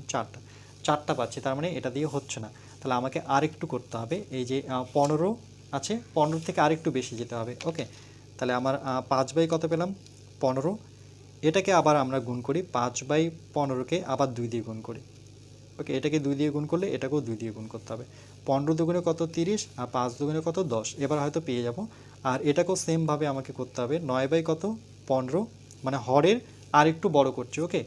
4টা পাচ্ছি। তার মানে এটা দিয়ে হচ্ছে না, তাহলে আমাকে আর একটু করতে হবে। এই যে 15 আছে, 15 থেকে আর একটু বেশি যেতে হবে। ওকে, তাহলে আমার 5 কত পেলাম, 15। এটাকে আবার আমরা গুণ করি, 5/15কে আবার 2 দিয়ে গুণ করি। ওকে, এটাকে 2 দিয়ে গুণ করলে এটাকেও 2 দিয়ে গুণ করতে হবে। 15 দুগুণে কত, 30, আর 5 দুগুণে কত, 10। এবার হয়তো পেয়ে যাব। আর এটাকেও সেমভাবে আমাকে করতে হবে, 9 কত, 15, মানে হরের আর একটু বড় করছি। ওকে,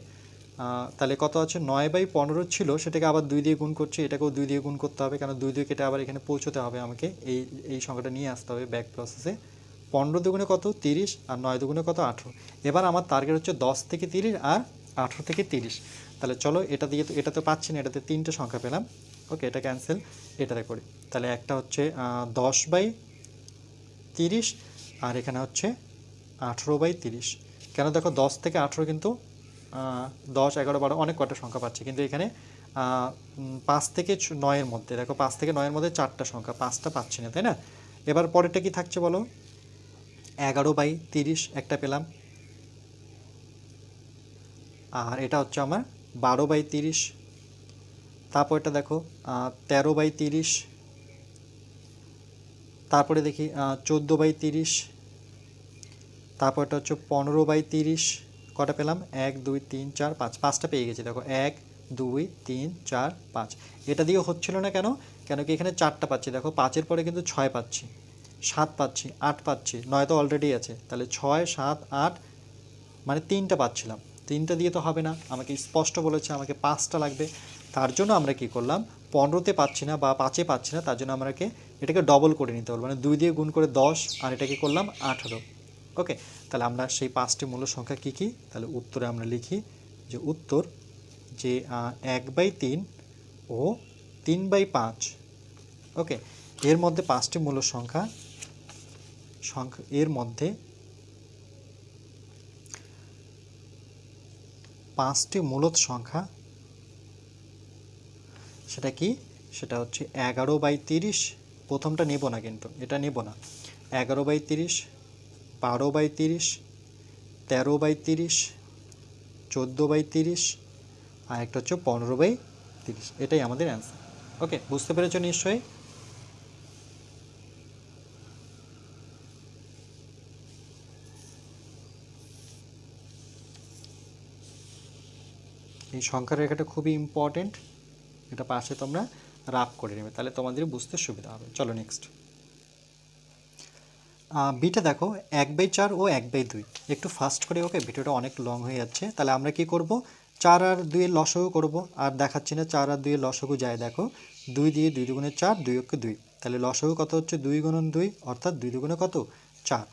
তাহলে কত আছে, 9/15 ছিল, সেটাকে আবার 2 দিয়ে গুণ করছি। এটাকেও 2 দিয়ে গুণ করতে হবে, কারণ 2 কেটে আবার এখানে পৌঁছতে হবে আমাকে, এই সংখ্যাটা নিয়ে আসতে হবে ব্যাক প্রসেসে। 15 দুগুণে কত, 30, আর 9 দুগুণে কত, 18। এবার আমার টার্গেট হচ্ছে 10 থেকে 30 আর 18 থেকে 30। তাহলে চলো এটা দিয়ে, এটা তো পাচ্ছি না, এটাতে 3টে সংখ্যা পেলাম। ওকে, এটা ক্যান্সেল, এটাতে করি। তাহলে একটা হচ্ছে 10/30, আর এখানে হচ্ছে 18/30। কেন দেখো, 10 থেকে 18 কিন্তু 10 11 12 অনেক কটা সংখ্যা পাচ্ছি, কিন্তু এখানে 5 থেকে 9-এর মধ্যে দেখো, 5 থেকে 9-এর মধ্যে 4টা সংখ্যা, 5টা পাচ্ছি না, তাই না? এবার পরেরটা কি থাকছে বলো, 11/30 একটা পেলাম, আর এটা হচ্ছে আমার 12/30। তারপরটা দেখো 13/30। তারপরে দেখি 14/30। তারপরটা হচ্ছে 15/30। কটা পেলাম, 1 2 3 4 5, 5টা পেয়ে গেছি। দেখো 1 2 3 4 5। এটা দিয়ে হচ্ছিল না কেন? কেন কি এখানে 4টা পাচ্ছি, দেখো 5-এর পরে কিন্তু 6 পাচ্ছি, 7 পাচ্ছি, 8 পাচ্ছি, 9 তো অলরেডি আছে, তাহলে 6 7 8 মানে 3টা পাচ্ছিলাম। 3টা দিয়ে তো হবে না, আমাকে স্পষ্ট বলেছে আমাকে 5টা লাগবে। তার জন্য আমরা কি করলাম, 15তে পাচ্ছি না বা 5-এ পাচ্ছি না, তার জন্য আমাকে এটাকে ডবল করে নিতে হবে, মানে 2 দিয়ে গুণ করে 10 আর এটাকে করলাম 18। ওকে, তাহলে আমরা সেই 5টি মূল সংখ্যা কী কী, তাহলে উত্তরে আমরা লিখি যে উত্তর যে 1/3 ও 3/5। ওকে, এর মধ্যে 5টি মূল সংখ্যা এর মধ্যে 5টি মূলদ সংখ্যা, সেটা কি, সেটা হচ্ছে 11/30, প্রথমটা নেব না কিন্তু, এটা নেব না, 11/30, 12/30, 13/30, 14/30, আর একটা হচ্ছে 15/30। এটাই আমাদের অ্যান্সার। ওকে, বুঝতে পেরেছো নিশ্চয়ই? এই সংখ্যার রেখাটা খুবই ইম্পর্টেন্ট, এটা পাশে তোমরা রাফ করে নেবে, তাহলে তোমাদের বুঝতে সুবিধা হবে। চলো নেক্সট। বিটা দেখো 1/4 ও 1/2, একটু ফাস্ট করে, ওকে ভিডিওটা অনেক লং হয়ে যাচ্ছে। তাহলে আমরা কি করব, 4 আর 2 এর লসাগু করব, আর দেখাচ্ছি না 4 আর 2 এর লসাগু যায়, দেখো 2 দিয়ে 2 দুগুণে 4, 2 অক্ষে 2, তাহলে লসাগু কত হচ্ছে 2 গুণন 2, অর্থাৎ 2 দুগুণে কত 4।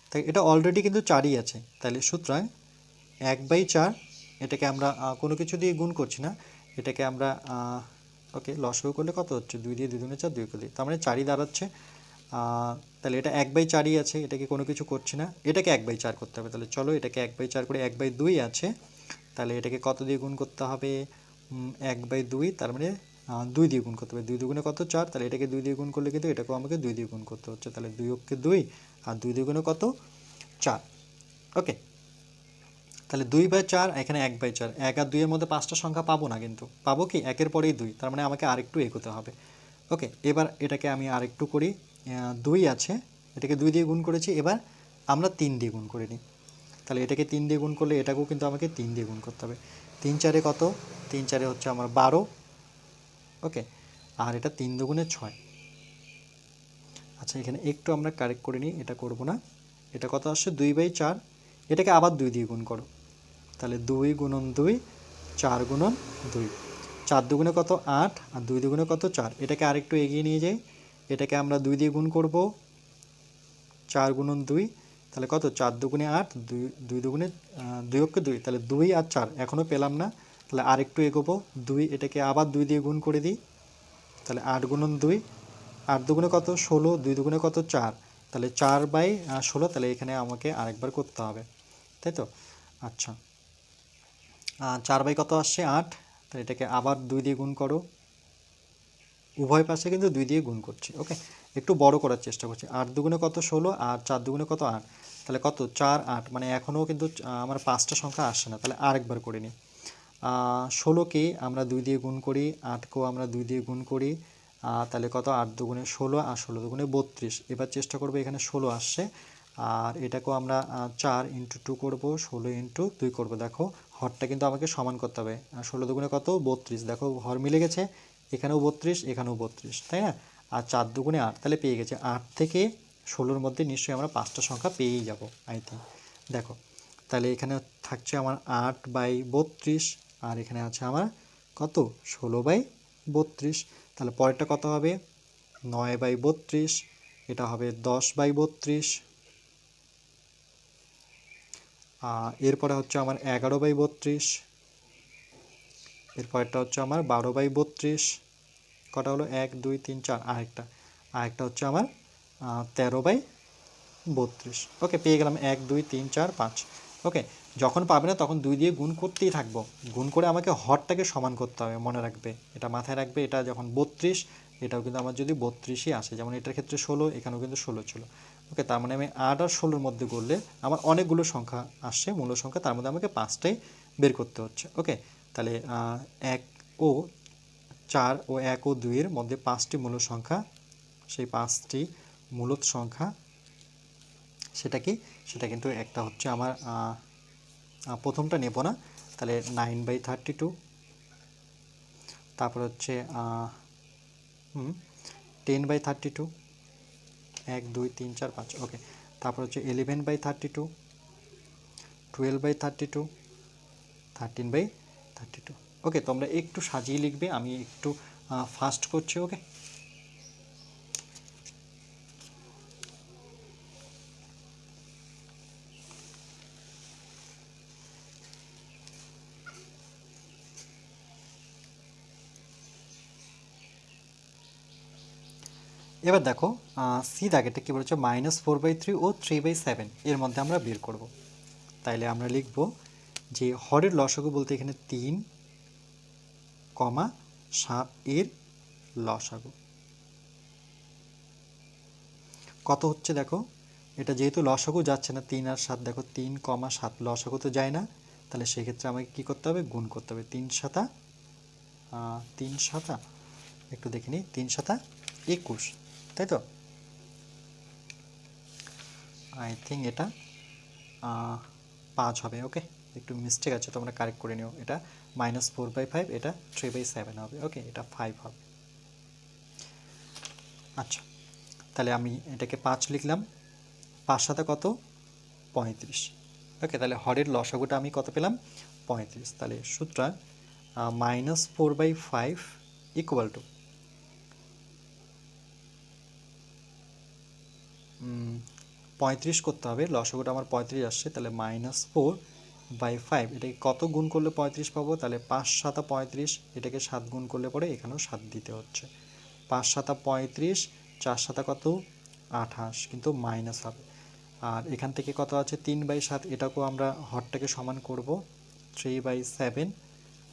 তাই এটা অলরেডি কিন্তু 4ই আছে, তাহলে সুতরাং 1/4, এটাকে আমরা কোনো কিছু দিয়ে গুণ করছি না, এটাকে আমরা ওকে লসাগু করলে কত হচ্ছে 2 দিয়ে 2 দুগুণে 4, 2 অক্ষে 2, তার মানে 4ই দাঁড়াচ্ছে। তাহলে এটা 1/4ই আছে, এটাকে কোনো কিছু করছি না, এটাকে 1/4 করতে হবে। তাহলে চলো এটাকে 1/4 করে, 1/2 আছে, তাহলে এটাকে কত দিয়ে গুণ করতে হবে, 1/2, তার মানে 2 দিয়ে গুণ করতে হবে, 2 দুগুণে কত 4, তাহলে এটাকে 2 দিয়ে গুণ করলে কিন্তু এটাকেও আমাকে 2 দিয়ে গুণ করতে হচ্ছে, তাহলে 2 অক্ষে 2 আর 2 দুগুণে কত 4। ওকে, তাহলে 2/4, এখানে 1/4, 1 আর 2 এর মধ্যে 5টা সংখ্যা পাবো না, কিন্তু পাবো কি 1-এর পরেই 2, তার মানে আমাকে আরেকটু এগোতে হবে। ওকে, এবার এটাকে আমি আরেকটু করি, 2 আছে, এটাকে 2 দিয়ে গুণ করেছি, এবার আমরা 3 দিয়ে গুণ করে নিই। তাহলে এটাকে 3 দিয়ে গুণ করলে এটাকেও কিন্তু আমাকে 3 দিয়ে গুণ করতে হবে। 3 4-এ কত, 3 4-এ হচ্ছে আমার 12। ওকে, আর এটা 3 দুগুণে 6। আচ্ছা, এখানে একটু আমরা কারেক্ট করে নিই, এটা করব না, এটা কত আসছে 2/4, এটাকে আবার 2 দিয়ে গুণ করো, তাহলে 2 গুণন 2, 4 গুণন 2, 4 দুগুণে কত 8, আর 2 দুগুণে কত 4, এটাকে আরেকটু এগিয়ে নিয়ে যাই, এটাকে আমরা 2 দিয়ে গুণ করব, 4 গুণন 2, তাহলে কত 4 দুগুণে 8, 2 দুগুণে 2 অক্ষে 2, তাহলে 2 আর 4 এখনও পেলাম না, তাহলে আরেকটু এগোবো, 2, এটাকে আবার 2 দিয়ে গুণ করে দিই, তাহলে 8 গুণন 2, 8 দুগুণে কত 16, 2 দুগুণে কত 4, তাহলে 4/16, তাহলে এখানে আমাকে আরেকবার করতে হবে, তাই তো? আচ্ছা, 4 বাই কত আসছে 8, তাহলে এটাকে আবার 2 দিয়ে গুণ করো, উভয় পাশে কিন্তু 2 দিয়ে গুণ করছি। ওকে, একটু বড় করার চেষ্টা করছি, 8 দুগুণে কত 16, আর 4 দুগুণে কত 8, তাহলে কত 4 8, মানে এখনও কিন্তু আমার 5টা সংখ্যা আসছে না, তাহলে আরেকবার করে নিই। 16কে আমরা 2 দিয়ে গুণ করি, 8কেও আমরা 2 দিয়ে গুণ করি, তাহলে কত 8 দুগুণে 16, আর 16 দুগুণে 32। এবার চেষ্টা করবো এখানে 16 আসছে, আর এটাকেও আমরা 4 × 2 করবো, 16 × 2 করবো, দেখো হরটা কিন্তু আমাকে সমান করতে হবে, 16 দুগুণে কত 32, দেখো হর মিলে গেছে, এখানেও 32, এখানেও 32, তাই না? আর 4 দুগুণে 8, তাহলে পেয়ে গেছে 8 থেকে 16-র মধ্যে নিশ্চয়ই আমরা 5টা সংখ্যা পেয়েই যাব আই থিঙ্ক। দেখো, তাহলে এখানে থাকছে আমার 8/32, আর এখানে আছে আমার কত 16/32, তাহলে পরেরটা কত হবে 9/32, এটা হবে 10/32, এরপরে হচ্ছে আমার 11/32, এরপরেরটা হচ্ছে আমার 12/32, কটা হলো 1 2 3 4, আরেকটা হচ্ছে আমার 13/32। ওকে, পেয়ে গেলাম 1 2 3 4 5। ওকে, যখন পাবে না তখন 2 দিয়ে গুণ করতেই থাকবো, গুণ করে আমাকে হরটাকে সমান করতে হবে, মনে রাখবে, এটা মাথায় রাখবে, এটা যখন 32, এটাও কিন্তু আমার যদি 32ই আসে, যেমন এটার ক্ষেত্রে 16, এখানেও কিন্তু 16 ছিল। ওকে, তার মানে আমি 8 আর 16-র মধ্যে করলে আমার অনেকগুলো সংখ্যা আসছে, মূল সংখ্যা, তার মধ্যে আমাকে 5টাই বের করতে হচ্ছে। ওকে, তাহলে 1 ও 4 ও 1 ও 2 এর মধ্যে 5টি মূল সংখ্যা, সেই 5টি মূলদ সংখ্যা সেটা কি, সেটা কিন্তু একটা হচ্ছে আমার প্রথমটা নেব না, তাহলে 9/32, তারপর হচ্ছে 10/32, 1 2 3 4 5, ওকে। তারপর হচ্ছে 11/32, 12/32, 13/32, ওকে। তোমরা একটু সাজিয়ে লিখবে, আমি একটু ফাস্ট করছি, ওকে। এবার দেখো সি দাগেরটা কী বলেছে, -4/3 ও 3/7 এর মধ্যে আমরা বের করব। তাইলে আমরা লিখব যে হরের লসাগু বলতে এখানে 3, 7 এর লসাগু কত হচ্ছে দেখো। এটা যেহেতু লসাগু যাচ্ছে না, 3 আর 7, দেখো 3, 7 লসাগু তো যায় না, তাহলে সেক্ষেত্রে আমাকে কী করতে হবে, গুণ করতে হবে। 3 7 একটু দেখে নিই, 3 7 21, তাই তো? আই থিঙ্ক এটা 5 হবে, ওকে। একটু মিস্টেক আছে, তোমরা কারেক্ট করে নিও। এটা -4/5, এটা 3/7 হবে, ওকে। এটা 5 হবে। আচ্ছা, তাহলে আমি এটাকে 5 লিখলাম। 5 7 কত, 35, ওকে। তাহলে হরের লসাগুটা আমি কত পেলাম, 35। তাহলে সূত্রা -4/5 ইকুয়াল টু 35 করতে হবে, লসাগুটা আমার 35 আসছে, তাহলে -4/5 এটাকে কত গুণ করলে 35 পাবো, তাহলে 5 7 35, এটাকে 7 গুণ করলে পরে এখানেও 7 দিতে হচ্ছে। 5 7 35, 4 7 কত, 28, কিন্তু মাইনাস হবে। আর এখান থেকে কত আছে, 3/7, এটাকেও আমরা হরটাকে সমান করব, 3/7।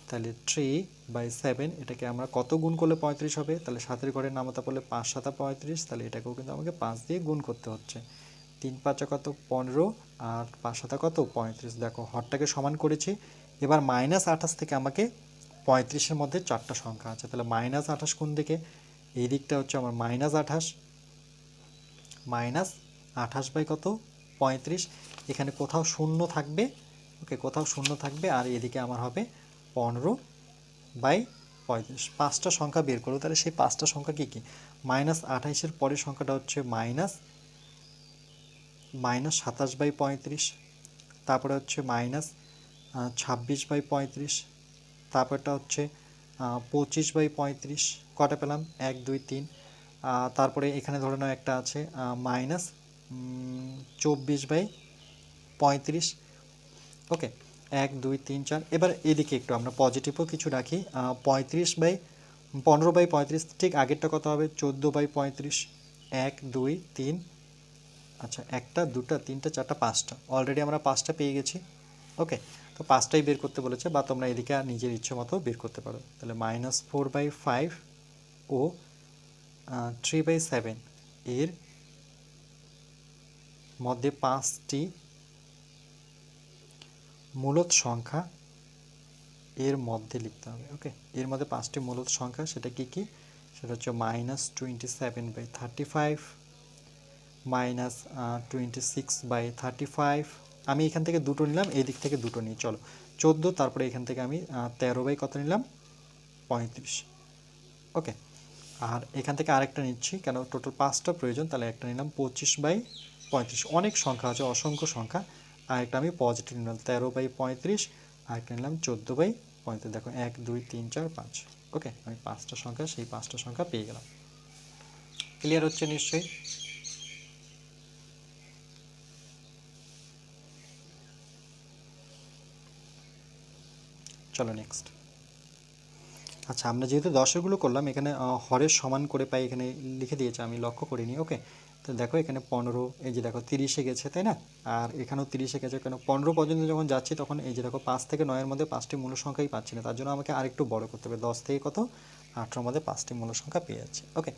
তাহলে 3/7 এটাকে আমরা কত গুণ করলে 35 হবে, তাহলে 7-এর ঘরে নামাতে পড়লে 5 7 35, তাহলে এটাকেও কিন্তু আমাকে 5 দিয়ে গুণ করতে হচ্ছে। 3 5 কত, 15, আর 5 7 কত, 35। দেখো হরটাকে সমান করেছি। এবার -28 থেকে আমাকে 35-এর মধ্যে 4টা সংখ্যা আছে, তাহলে -28 কোন দিকে, এই দিকটা হচ্ছে আমার -28, -28 কত, 35। এখানে কোথাও শূন্য থাকবে, ওকে, কোথাও শূন্য থাকবে। আর এদিকে আমার হবে 15/35। 5টা সংখ্যা বের করবো, তাহলে সেই 5টা সংখ্যা কী কী, -28-এর পরের সংখ্যাটা হচ্ছে -27/35, তারপরে হচ্ছে -26/35, তারপরটা হচ্ছে 25/35। কটা পেলাম, 1 2 3। তারপরে এখানে ধরে নাও একটা আছে -24/35, ওকে। 1 2 3 4। এবার এদিকে একটু আমরা পজিটিভও কিছু রাখি, 15/35, ঠিক আগেরটা কত হবে, 14/35। 1 2 3, আচ্ছা, 1টা 2টা 3টা 4টা 5টা, অলরেডি আমরা 5টা পেয়ে গেছি, ওকে। তো 5টাই বের করতে বলেছে, বা তোমরা এদিকে নিজের ইচ্ছে মতো বের করতে পারো। তাহলে -4/5 ও 3/7 এর মধ্যে 5টি মূলদ সংখ্যা এর মধ্যে লিখতে হবে, ওকে। এর মধ্যে 5টি মূলদ সংখ্যা, সেটা কি কি, সেটা হচ্ছে -27/35, -26/35। আমি এখান থেকে দুটো নিলাম, এই দিক থেকে দুটো নিই, চলো 14। তারপরে এখান থেকে আমি 13 কত নিলাম, 35, ওকে। আর এখান থেকে আরেকটা নিচ্ছি, কেন টোটাল 5টা প্রয়োজন, তাহলে একটা নিলাম 25/35। অনেক সংখ্যা আছে, অসংখ্য সংখ্যা। আরেকটা আমি পজিটিভ নিলাম 13/35, আরেকটা নিলাম 14/35। দেখো 1 2 3 4 5, ওকে। আমি 5টা সংখ্যা, সেই 5টা সংখ্যা পেয়ে গেলাম। ক্লিয়ার হচ্ছে নিশ্চয়ই? চলো নেক্সট। আচ্ছা, আমরা যেহেতু দশেরগুলো করলাম, এখানে হরের সমান করে পাই, এখানে লিখে দিয়েছে, আমি লক্ষ্য করিনি, ওকে। তো দেখো এখানে 15, এই যে দেখো 30-এ গেছে, তাই না? আর এখানেও 30-এ গেছে, কেন 15 পর্যন্ত যখন যাচ্ছি তখন এই যে দেখো 5 থেকে 9-এর মধ্যে 5টি মূল সংখ্যাই পাচ্ছি না, তার জন্য আমাকে আরেকটু বড় করতে হবে। 10 থেকে কত, 18-এর মধ্যে 5টি মূল সংখ্যা পেয়ে যাচ্ছে, ওকে।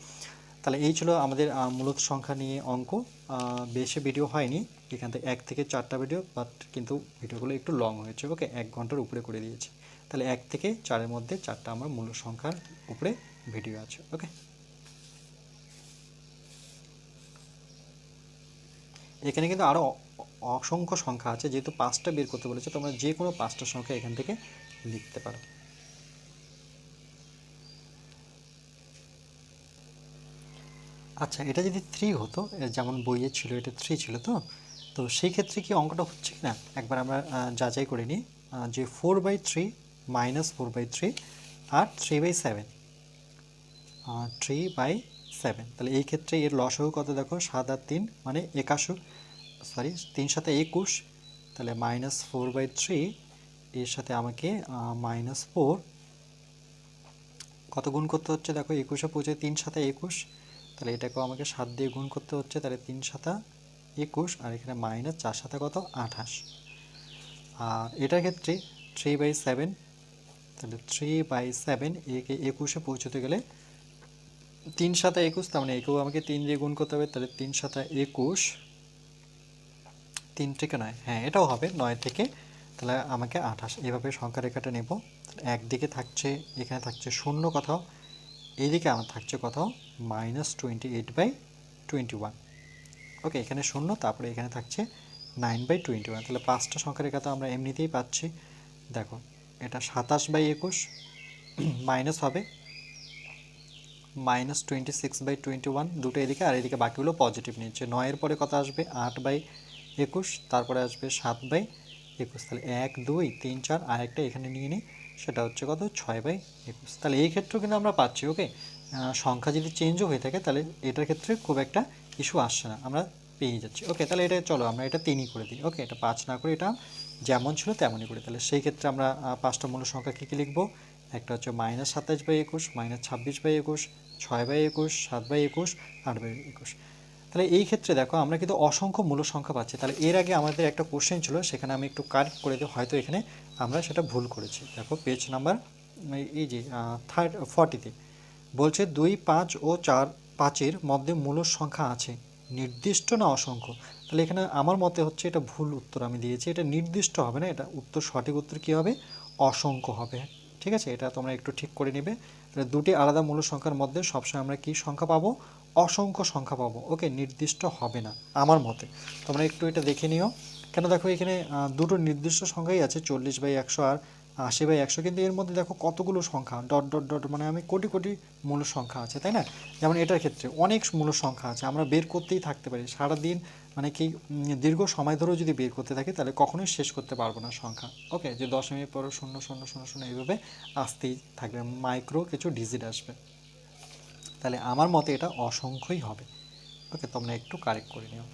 তাহলে এই ছিল আমাদের মূলত সংখ্যা নিয়ে অঙ্ক। বেশি ভিডিও হয়নি, এখান থেকে 1 থেকে 4টা ভিডিও, বাট কিন্তু ভিডিওগুলো একটু লং হয়েছে, ওকে। 1 ঘন্টার উপরে করে দিয়েছি। তাহলে 1 থেকে 4-এর মধ্যে 4টা আমার মূল সংখ্যার উপরে ভিডিও আছে, ওকে। এখানে কিন্তু আরও অসংখ্য সংখ্যা আছে, যেহেতু 5টা বের করতে বলেছে, তোমরা যে কোনো 5টা সংখ্যা এখান থেকে লিখতে পারো। আচ্ছা, এটা যদি 3 হতো, যেমন বইয়ে ছিল এটা 3 ছিল, তো তো সেই ক্ষেত্রে কি অঙ্কটা হচ্ছে কি না একবার আমরা যাচাই করে নিই। যে 4/3 -4/3 আর 3/7, 3/7, তাহলে এই ক্ষেত্রে এর লসাগু কত দেখো, 7 আর 3 মানে 81, সরি 3 সাথে 21, তাহলে -4/3 এর সাথে আমাকে -4 কত গুণ করতে হচ্ছে দেখো, 21-এ পৌঁছে 3 সাথে 21, তাহলে এটাকেও আমাকে 7 দিয়ে গুণ করতে হচ্ছে, তাহলে 3 সাথে 21 আর এখানে -4 সাথে কত 28। আর এটার ক্ষেত্রে 3/7, তাহলে 3/7 একে 21-এ পৌঁছতে গেলে 3 সাথে 21, তার মানে একেও আমাকে 3 দিয়ে গুণ করতে হবে, তাহলে 3 সাথে 21, 3 থেকে 9, হ্যাঁ এটাও হবে 9 থেকে, তাহলে আমাকে 28, এইভাবে সংখ্যা রেখাটা নেব। একদিকে থাকছে, এখানে থাকছে 0 কোথাও, এইদিকে আমার থাকছে কোথাও -28/21। ওকে, এখানে 0, তারপরে এখানে থাকছে 9/21, তাহলে 5টা সংখ্যা রেখা তো আমরা এমনিতেই পাচ্ছি। দেখো এটা 27/21 মাইনাস হবে -26/21, দুটো এদিকে আর এদিকে বাকিগুলো পজিটিভ নিচ্ছে। 9-এর পরে কত আসবে 8/21, তারপরে আসবে 7/21, তাহলে 1 2 3 4 আর একটা এখানে নিয়ে নিই, সেটা হচ্ছে কত 6/21। তাহলে এই ক্ষেত্রেও কিন্তু আমরা পাচ্ছি। ওকে, সংখ্যা যদি চেঞ্জও হয়ে থাকে তাহলে এটার ক্ষেত্রে খুব একটা ইস্যু আসছে না, আমরা পেয়ে যাচ্ছি। ওকে, তাহলে এটা চলো আমরা এটা 3ই করে দিই। ওকে, এটা 5 না করে এটা যেমন ছিল তেমনই করি। তাহলে সেই ক্ষেত্রে আমরা 5টা মূল সংখ্যা কী কী লিখবো, একটা হচ্ছে -27/21, -26/21, 6/21, 7/21, 8/21। তাহলে এই ক্ষেত্রে দেখো আমরা কিন্তু অসংখ্য মূল সংখ্যা পাচ্ছি। তাহলে এর আগে আমাদের একটা কোশ্চেন ছিল, সেখানে আমি একটু কারেক্ট করে দিই, হয়তো এখানে আমরা সেটা ভুল করেছি। দেখো পেজ নাম্বার এই যে 40-তে বলছে 2, 5 ও 4, 5-এর মধ্যে মূল সংখ্যা আছে, নির্দিষ্ট না অসংখ্য। তাহলে এখানে আমার মতে হচ্ছে এটা ভুল উত্তর আমি দিয়েছি, এটা নির্দিষ্ট হবে না, এটা উত্তর সঠিক উত্তর কী হবে, অসংখ্য হবে। ঠিক আছে, এটা তোমরা একটু ঠিক করে নেবে। তাহলে দুটি আলাদা মূল সংখ্যার মধ্যে সবসময় আমরা কি সংখ্যা পাবো, অসংখ্য সংখ্যা পাবো। ওকে, নির্দিষ্ট হবে না আমার মতে, তোমরা একটু এটা দেখে নিও। কেন দেখো এখানে দুটো নির্দিষ্ট সংখ্যাই আছে, 40/100 আর 80/100, কিন্তু এর মধ্যে দেখো কতগুলো সংখ্যা, ডট ডট ডট, মানে আমি কোটি কোটি মূল সংখ্যা আছে, তাই না? যেমন এটার ক্ষেত্রে অনেক মূল সংখ্যা আছে, আমরা বের করতেই থাকতে পারি সারাদিন, মানে কি দীর্ঘ সময় ধরেও যদি বের করতে থাকি তাহলে কখনোই শেষ করতে পারবো না সংখ্যা। ওকে, যে 10 মিনিট পর 0 0 0 0 এইভাবে আসতেই থাকবে, মাইক্রো কিছু ডিজিট আসবে। তাহলে আমার মতে এটা অসংখ্যই হবে। ওকে, তোমরা একটু কারেক্ট করে নিও।